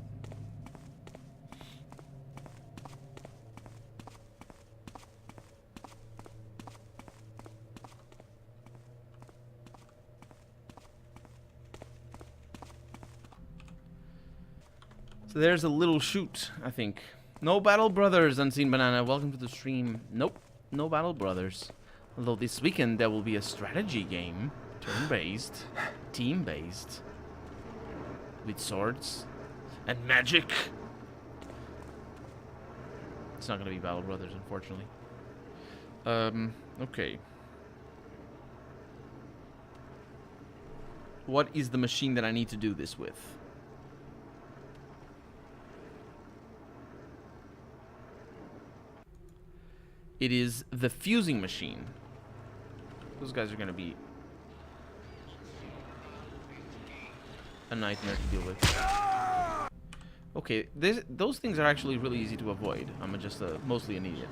So there's a little shoot, I think. No Battle Brothers, Unseen Banana. Welcome to the stream. Nope, no Battle Brothers. Although this weekend there will be a strategy game. Turn-based. Team-based. With swords. And magic. It's not going to be Battle Brothers, unfortunately. Okay. What is the machine that I need to do this with? It is the fusing machine. Those guys are going to be a nightmare to deal with. Okay, those things are actually really easy to avoid. I'm just mostly an idiot.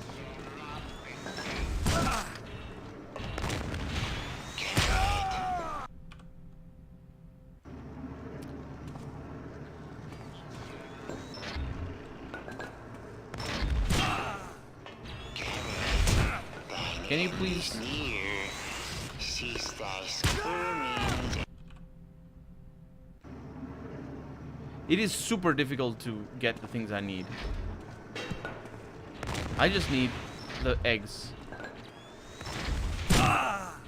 Can you please? It is super difficult to get the things I need. I just need the eggs.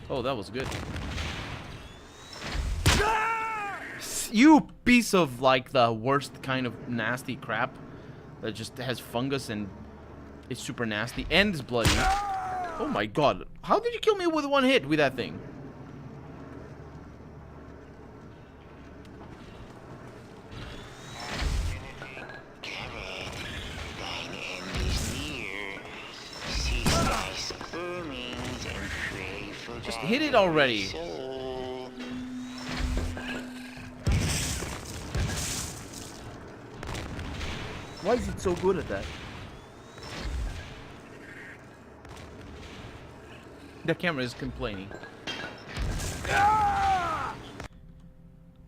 Oh, that was good. You piece of, like, the worst kind of nasty crap that just has fungus and it's super nasty and is bloody. Oh my god. How did you kill me with one hit with that thing? Just hit it already. Why is it so good at that? The camera is complaining.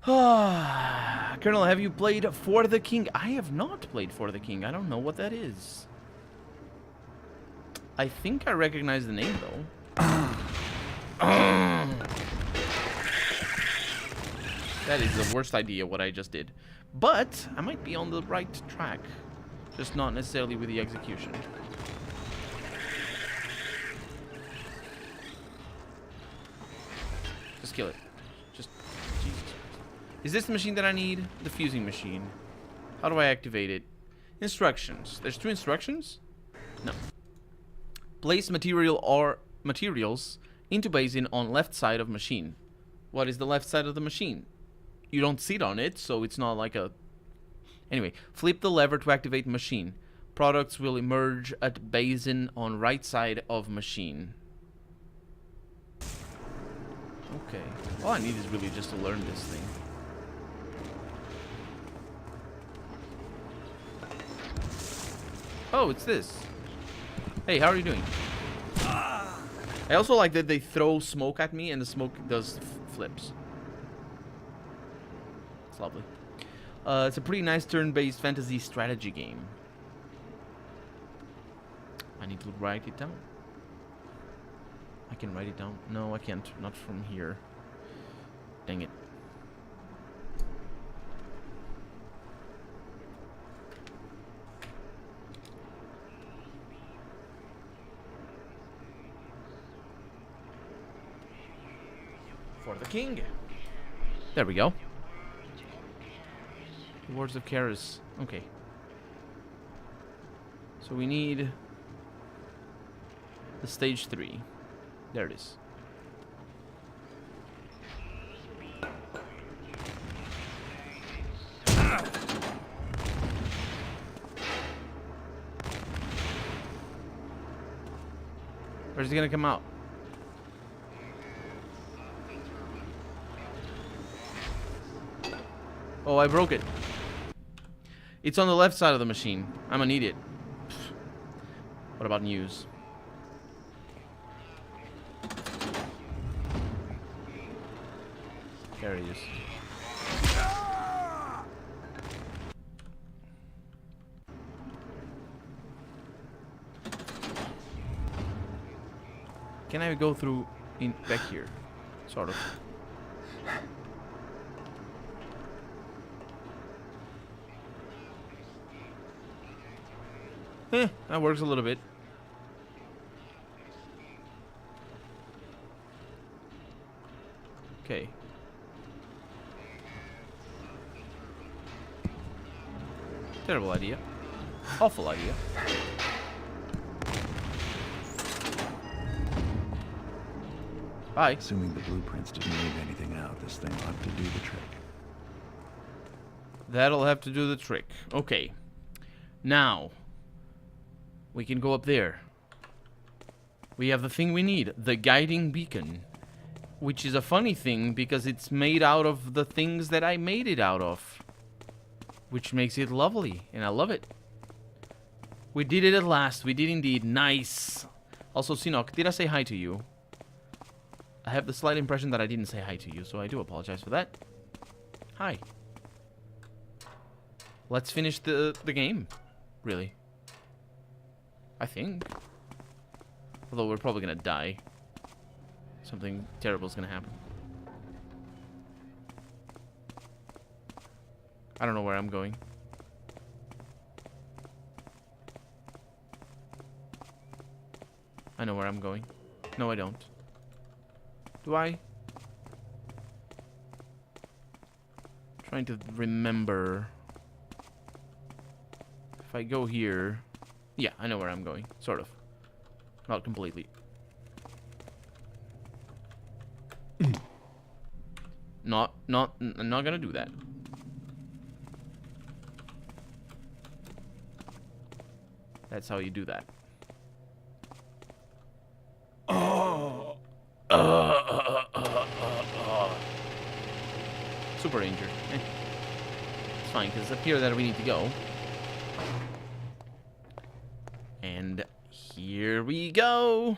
Colonel, have you played For the King? I have not played For the King. I don't know what that is. I think I recognize the name, though. That is the worst idea, what I just did. But I might be on the right track. Just not necessarily with the execution. Just kill it. Just... Jesus Christ. Is this the machine that I need? The fusing machine. How do I activate it? Instructions. There's 2 instructions? No. Place material or materials into basin on left side of machine. What is the left side of the machine? You don't sit on it, so it's not like a... Anyway, flip the lever to activate machine. Products will emerge at basin on right side of machine. Okay. All I need is really just to learn this thing. Oh, it's this. Hey, how are you doing? I also like that they throw smoke at me and the smoke does flips. It's lovely. It's a pretty nice turn-based fantasy strategy game. I need to write it down. I can write it down. No, I can't. Not from here. Dang it. For the king. There we go. Words of Karis. Okay. So we need the stage 3. There it is. Where's he gonna come out? Oh, I broke it. It's on the left side of the machine. I'm an idiot. What about news? There he is. Can I go through in back here? Sort of. That works a little bit. Okay. Terrible idea. Awful idea. Bye. Assuming the blueprints didn't leave anything out, this thing ought to do the trick. That'll have to do the trick. Okay. Now, we can go up there. We have the thing we need, the guiding beacon. Which is a funny thing, because it's made out of the things that I made it out of. Which makes it lovely, and I love it. We did it at last. We did indeed. Nice. Also, Sinok, did I say hi to you? I have the slight impression that I didn't say hi to you, so I do apologize for that. Hi. Let's finish the game, really. I think. Although we're probably gonna die. Something terrible is gonna happen. I don't know where I'm going. I know where I'm going. No, I don't. Do I? Trying to remember. If I go here... Yeah, I know where I'm going. Sort of. Not completely. I'm not gonna do that. That's how you do that. Super injured. It's fine, because it's up here that we need to go. And here we go.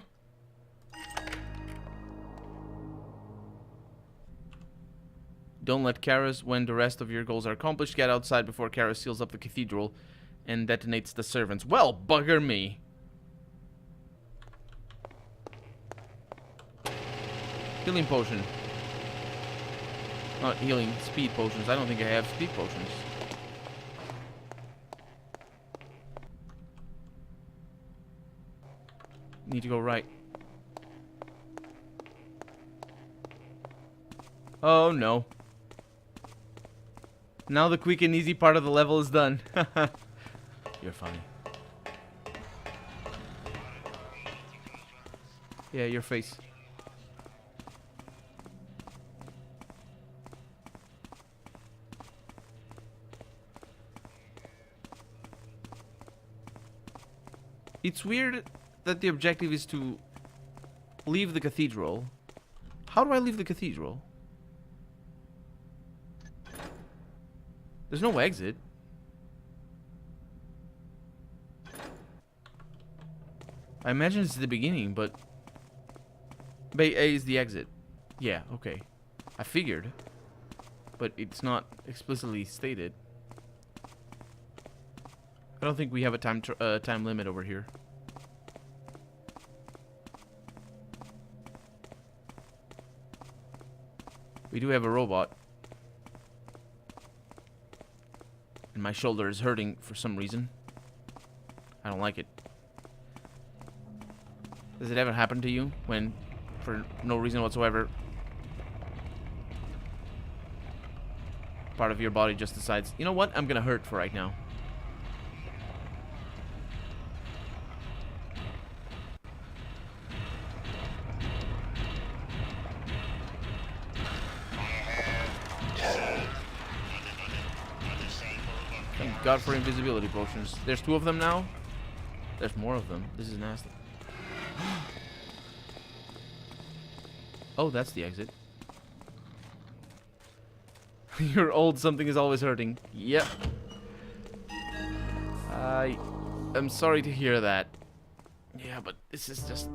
Don't let Karas, when the rest of your goals are accomplished, get outside before Karas seals up the cathedral and detonates the servants. Well, bugger me. Healing potion. Not healing, speed potions. I don't think I have speed potions. Need to go right. Oh no. Now the quick and easy part of the level is done. You're funny. Yeah, your face. It's weird that the objective is to leave the cathedral. How do I leave the cathedral? There's no exit. I imagine it's the beginning, but... Bay A is the exit. Yeah, okay. I figured. But it's not explicitly stated. I don't think we have a time limit over here. We do have a robot. And my shoulder is hurting for some reason. I don't like it. Does it ever happen to you when, for no reason whatsoever, part of your body just decides, you know what, I'm gonna hurt for right now? Thank God for invisibility potions. There's 2 of them now? There's more of them. This is nasty. Oh, that's the exit. You're old, something is always hurting. Yep. I'm sorry to hear that. Yeah, but this is just...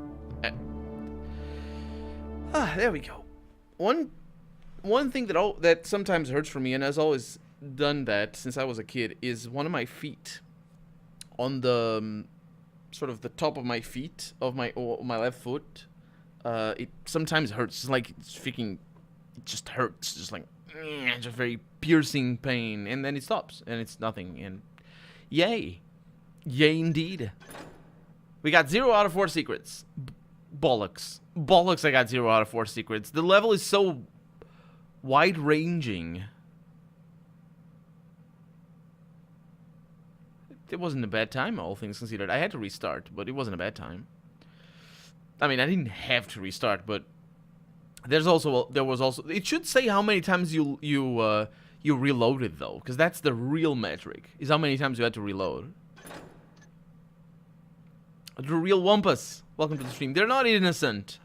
there we go. One thing that sometimes hurts for me, and has always done that since I was a kid, is one of my feet. On the sort of the top of my feet of my left foot. It sometimes hurts. It's like it's freaking. It just hurts. Just like just very piercing pain, and then it stops, and it's nothing. And yay, Yay, indeed. We got 0 out of 4 secrets. Bollocks. Bollocks, I got 0 out of 4 secrets. The level is so wide-ranging. It wasn't a bad time, all things considered. I had to restart, but it wasn't a bad time. I mean, I didn't have to restart, but there was also. It should say how many times you reloaded though, because that's the real metric. Is how many times you had to reload. The real Wampus, welcome to the stream. They're not innocent.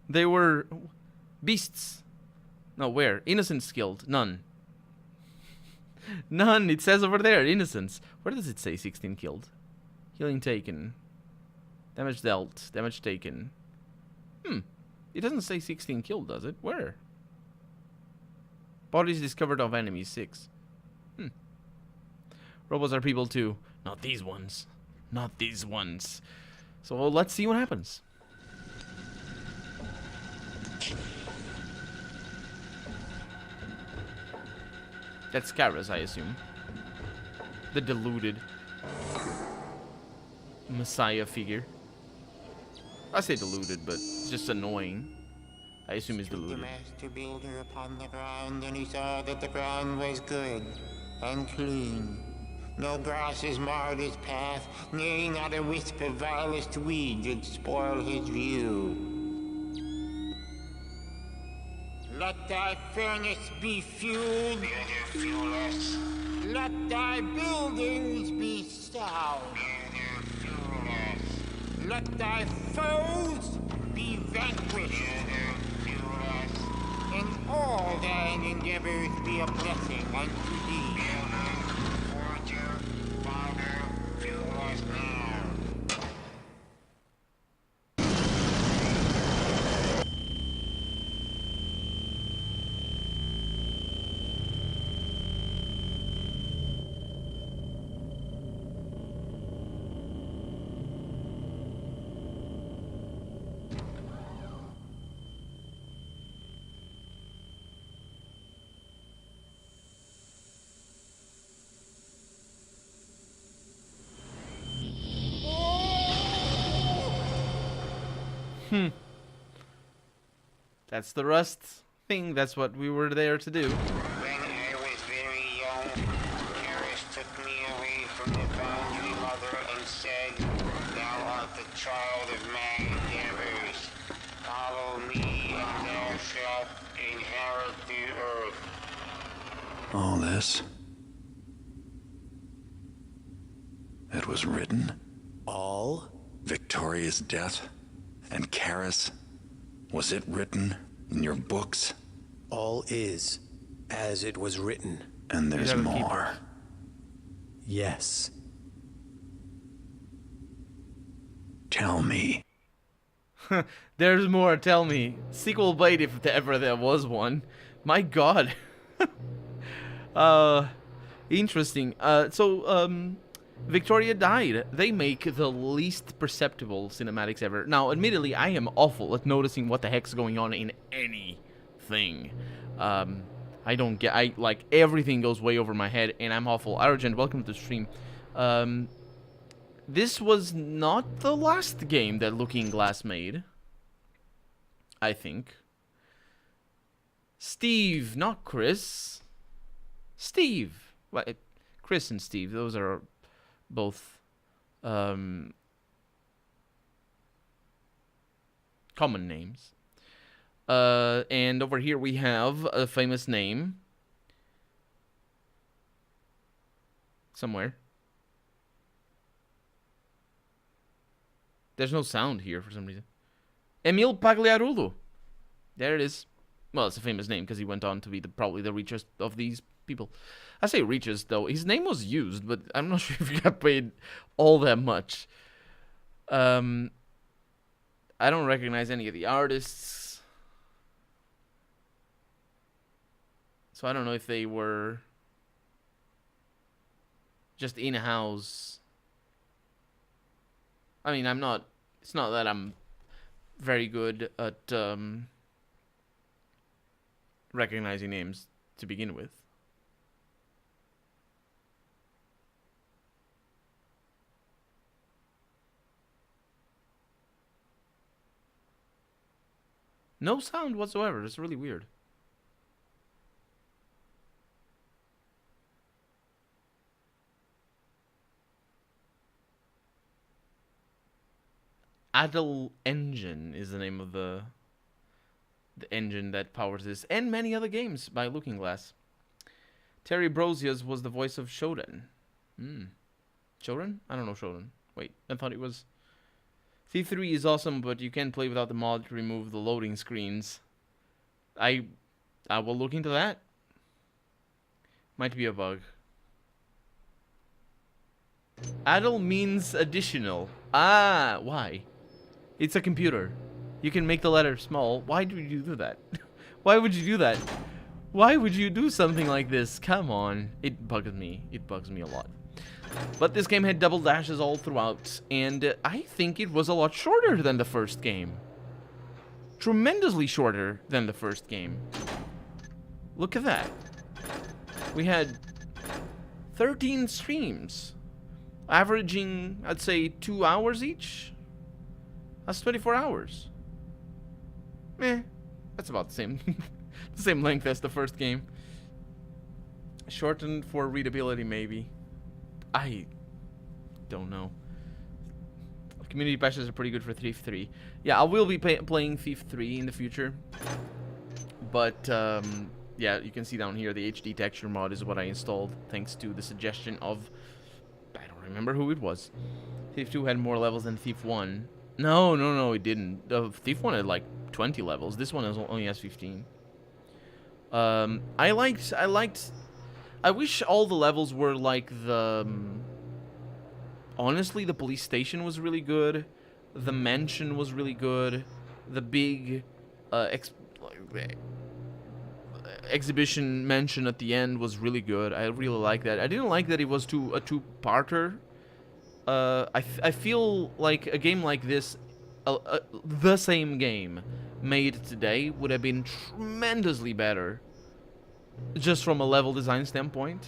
They were beasts. No, where? Innocents killed. None. None. It says over there, innocents. Where does it say 16 killed? Healing taken. Damage dealt. Damage taken. It doesn't say 16 killed, does it? Where? Bodies discovered of enemies, 6. Robots are people too. Not these ones. Not these ones. So let's see what happens. That's Kara's, I assume. The deluded Messiah figure. I say deluded, but it's just annoying. I assume he's The deluded. master builder upon the ground, and he saw that the ground was good and clean. No grasses marred his path, nay, not a wisp of vilest weed did spoil his view. Let thy furnace be fueled, fuel us. Let thy buildings be sound, fuel us. Let thy foes be vanquished, fuel us. And all thine endeavors be a blessing unto thee. Forger, Father, fuel us now. That's the Rust thing. That's what we were there to do. When I was very young, Paris took me away from the boundary mother and said, "Thou art the child of my endeavors. Follow me, and thou shalt inherit the earth." All this? It was written? All? Victoria's death? And Karis? Was it written in your books? All is as it was written. And there's gotta keep more. it. Yes. Tell me. There's more, tell me. Sequel bait if ever there was one. My god. Interesting. Victoria died. They make the least perceptible cinematics ever. Now, admittedly, I am awful at noticing what the heck's going on in anything. I don't get... like, everything goes way over my head, and I'm awful. Arrogant, welcome to the stream. This was not the last game that Looking Glass made. I think. Steve, not Chris. Steve. What? Chris and Steve, those are both common names. And over here we have a famous name. Somewhere. There's no sound here for some reason. Emil Pagliarulo. There it is. Well, it's a famous name because he went on to be probably the richest of these people. I say richest, though. His name was used, but I'm not sure if he got paid all that much. I don't recognize any of the artists. So I don't know if they were just in-house. I mean, I'm not... It's not that I'm very good at recognizing names to begin with. No sound whatsoever. It's really weird. Adel Engine is the name of the engine that powers this, and many other games by Looking Glass. Terry Brosius was the voice of Shodan. Shodan? I don't know Shodan. Wait, I thought it was... Thief 3 is awesome, but you can't play without the mod to remove the loading screens. I will look into that. Might be a bug. Adel means additional. Ah, why? It's a computer. You can make the letter small. Why do you do that? Why would you do that? Why would you do something like this? Come on. It bugs me. It bugs me a lot. But this game had double dashes all throughout, and I think it was a lot shorter than the first game. Tremendously shorter than the first game. Look at that. We had 13 streams, averaging, I'd say, 2 hours each. That's 24 hours. That's about the same, the same length as the first game. Shortened for readability, maybe. I don't know. Community patches are pretty good for Thief 3. Yeah, I will be playing Thief 3 in the future. But, yeah, you can see down here the HD texture mod is what I installed, thanks to the suggestion of... I don't remember who it was. Thief 2 had more levels than Thief 1. No, it didn't. Thief 1 had, like, 20 levels. This one only has 15. I wish all the levels were like the... honestly, the police station was really good. The mansion was really good. The big exhibition mansion at the end was really good. I really like that. I didn't like that it was a two-parter. I feel like a game like this, the same game made today, would have been tremendously better. Just from a level design standpoint.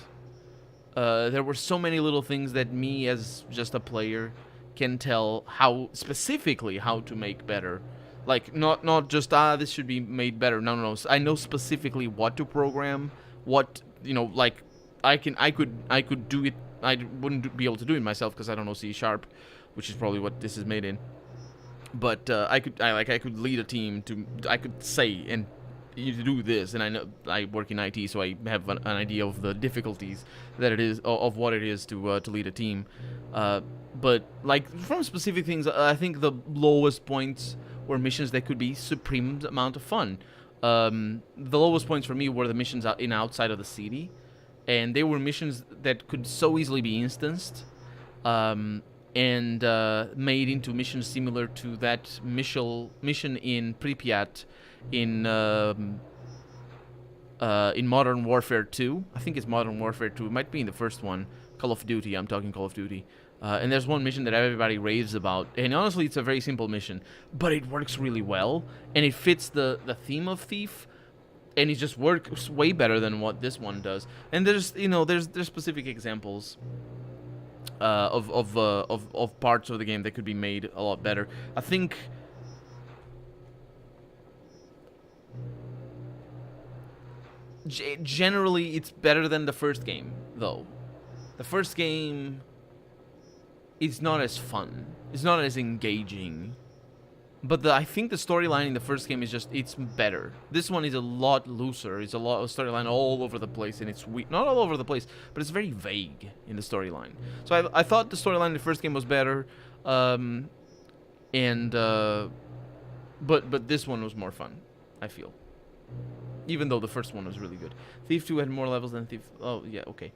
There were so many little things that me, as just a player, can tell specifically how to make better. Like, not just, this should be made better. No. I know specifically what to program, what, like, I could do it. I wouldn't be able to do it myself because I don't know C#, which is probably what this is made in. But I could lead a team I could say and you do this, and I know I work in IT, so I have an idea of the difficulties that it is, of what it is to lead a team. But like from specific things, I think the lowest points were missions that could be supreme amount of fun. The lowest points for me were the missions outside of the city, and they were missions that could so easily be instanced, and made into missions similar to that mission in Pripyat in Modern Warfare 2. I think it's Modern Warfare 2. It might be in the first one. Call of Duty. I'm talking Call of Duty. And there's one mission that everybody raves about. And honestly, it's a very simple mission. But it works really well. And it fits the theme of Thief. And it just works way better than what this one does. And there's specific examples of parts of the game that could be made a lot better. I think... generally, it's better than the first game, though. The first game is not as fun. It's not as engaging. But I think the storyline in the first game is it's better. This one is a lot looser. It's a lot of storyline all over the place, and it's not all over the place, but it's very vague in the storyline. So I thought the storyline in the first game was better, but this one was more fun, I feel. Even though the first one was really good. Thief 2 had more levels than Thief... Oh, yeah, okay.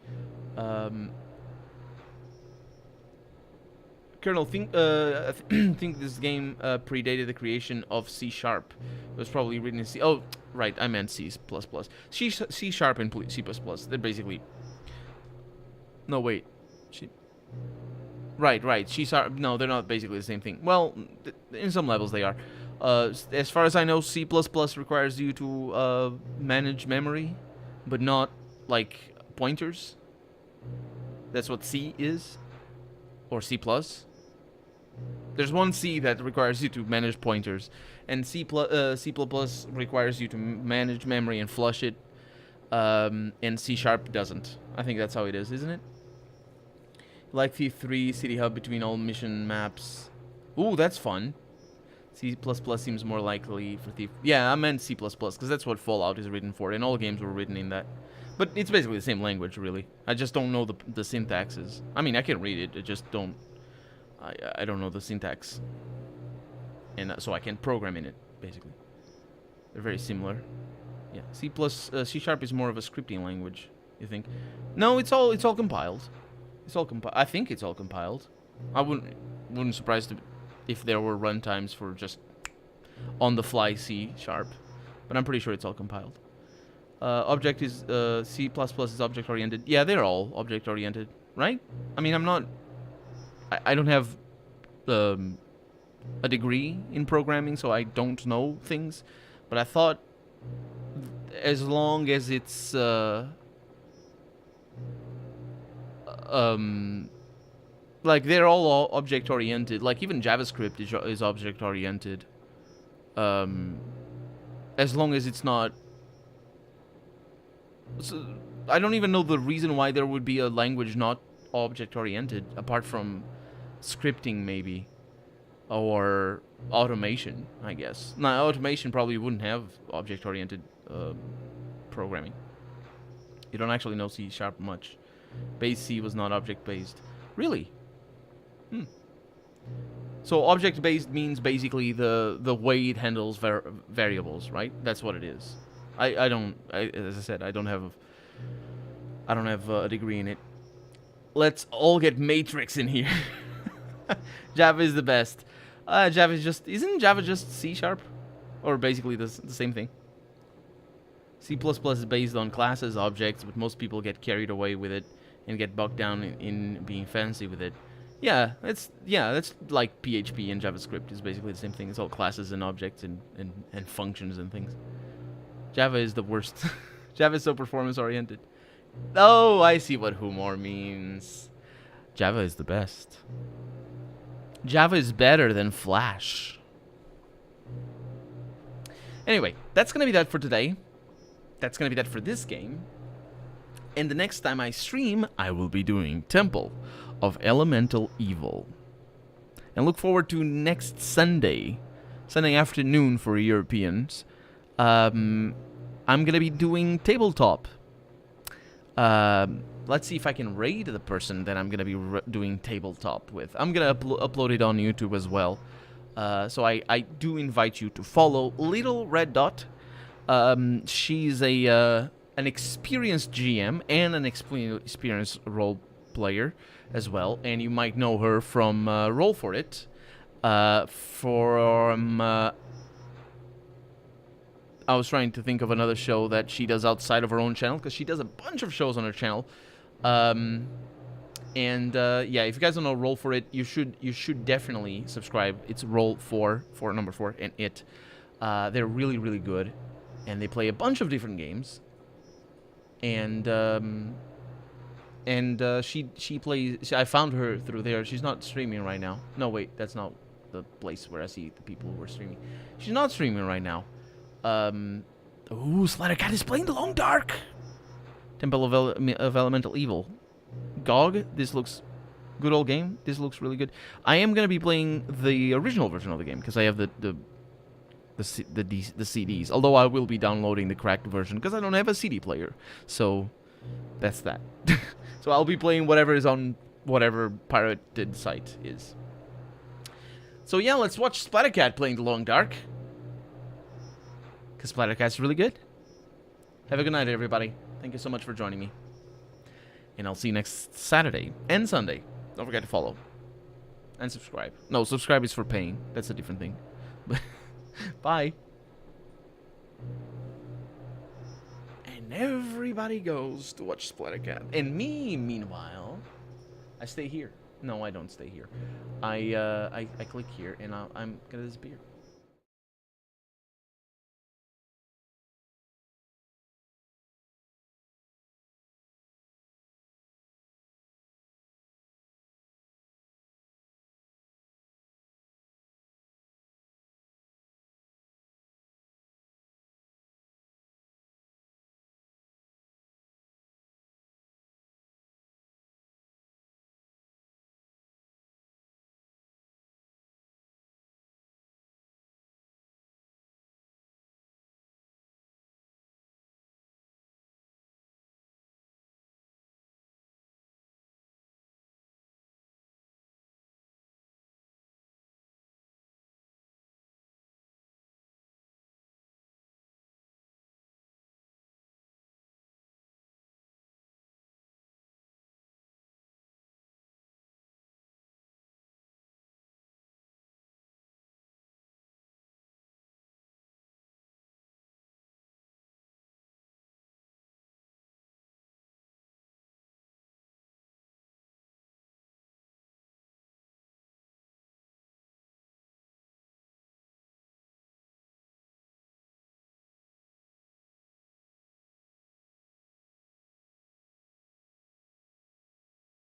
Colonel, think this game predated the creation of C#. It was probably written in C... Oh, right, I meant C++. C# and C++. They're basically... No, wait. Right. C#... No, they're not basically the same thing. Well, in some levels they are. As far as I know, C++ requires you to manage memory, but not, like, pointers. That's what C is. Or C+. There's one C that requires you to manage pointers, and C++ requires you to manage memory and flush it, and C# doesn't. I think that's how it is, isn't it? Like Thief 3, City Hub between all mission maps. Ooh, that's fun. C++ seems more likely for Thief. Yeah, I meant C++, because that's what Fallout is written for, and all games were written in that. But it's basically the same language, really. I just don't know the syntaxes. I mean, I can read it, I just don't... I don't know the syntax. And so I can program in it, basically. They're very similar. Yeah, C+, C# is more of a scripting language, you think? No, it's all compiled. It's all compiled. I think it's all compiled. I wouldn't surprise if there were runtimes for just on-the-fly C#, but I'm pretty sure it's all compiled. Object is C++ is object-oriented. Yeah, they're all object-oriented, right? I mean, I don't have a degree in programming, so I don't know things. But I thought, as long as it's like they're all object-oriented. Like even JavaScript is object-oriented. As long as it's not. So, I don't even know the reason why there would be a language not object-oriented, apart from scripting maybe, or automation, I guess. Now, automation probably wouldn't have object-oriented programming. You don't actually know C# much. Base C was not object-based. Really? So object-based means basically the way it handles variables, right? That's what it is. As I said, I don't have a degree in it. Let's all get Matrix in here. Java is the best. Java is just... Isn't Java just C#? Or basically the same thing. C++ is based on classes, objects, but most people get carried away with it and get bogged down in being fancy with it. Yeah, that's like PHP and JavaScript is basically the same thing. It's all classes and objects and functions and things. Java is the worst. Java is so performance-oriented. Oh, I see what humor means. Java is the best. Java is better than Flash. Anyway, that's going to be that for today. That's going to be that for this game. And the next time I stream, I will be doing Temple of Elemental Evil. And look forward to next Sunday afternoon for Europeans. I'm going to be doing Tabletop. Let's see if I can raid the person that I'm going to be doing Tabletop with. I'm going to upload it on YouTube as well. So I do invite you to follow Little Red Dot. She's an experienced GM and an experienced role player as well, and you might know her from Roll For It, I was trying to think of another show that she does outside of her own channel, because she does a bunch of shows on her channel. Yeah, if you guys don't know Roll For It, you should definitely subscribe. It's Roll For number 4, and it. They're really, really good, and they play a bunch of different games. And she plays. I found her through there. She's not streaming right now. No, wait, that's not the place where I see the people who are streaming. She's not streaming right now. Ooh, Slattercat is playing The Long Dark. Temple of Elemental Evil. GOG. This looks good old game. This looks really good. I am gonna be playing the original version of the game because I have the CDs. Although I will be downloading the cracked version because I don't have a CD player. So that's that. So I'll be playing whatever is on whatever pirated site is. So yeah, let's watch Splattercat playing The Long Dark. Because Splattercat's really good. Have a good night, everybody. Thank you so much for joining me. And I'll see you next Saturday and Sunday. Don't forget to follow. And subscribe. No, subscribe is for paying. That's a different thing. Bye. And everybody goes to watch Splattercat. And me, meanwhile, I stay here. No, I don't stay here. I click here and I'm gonna disappear.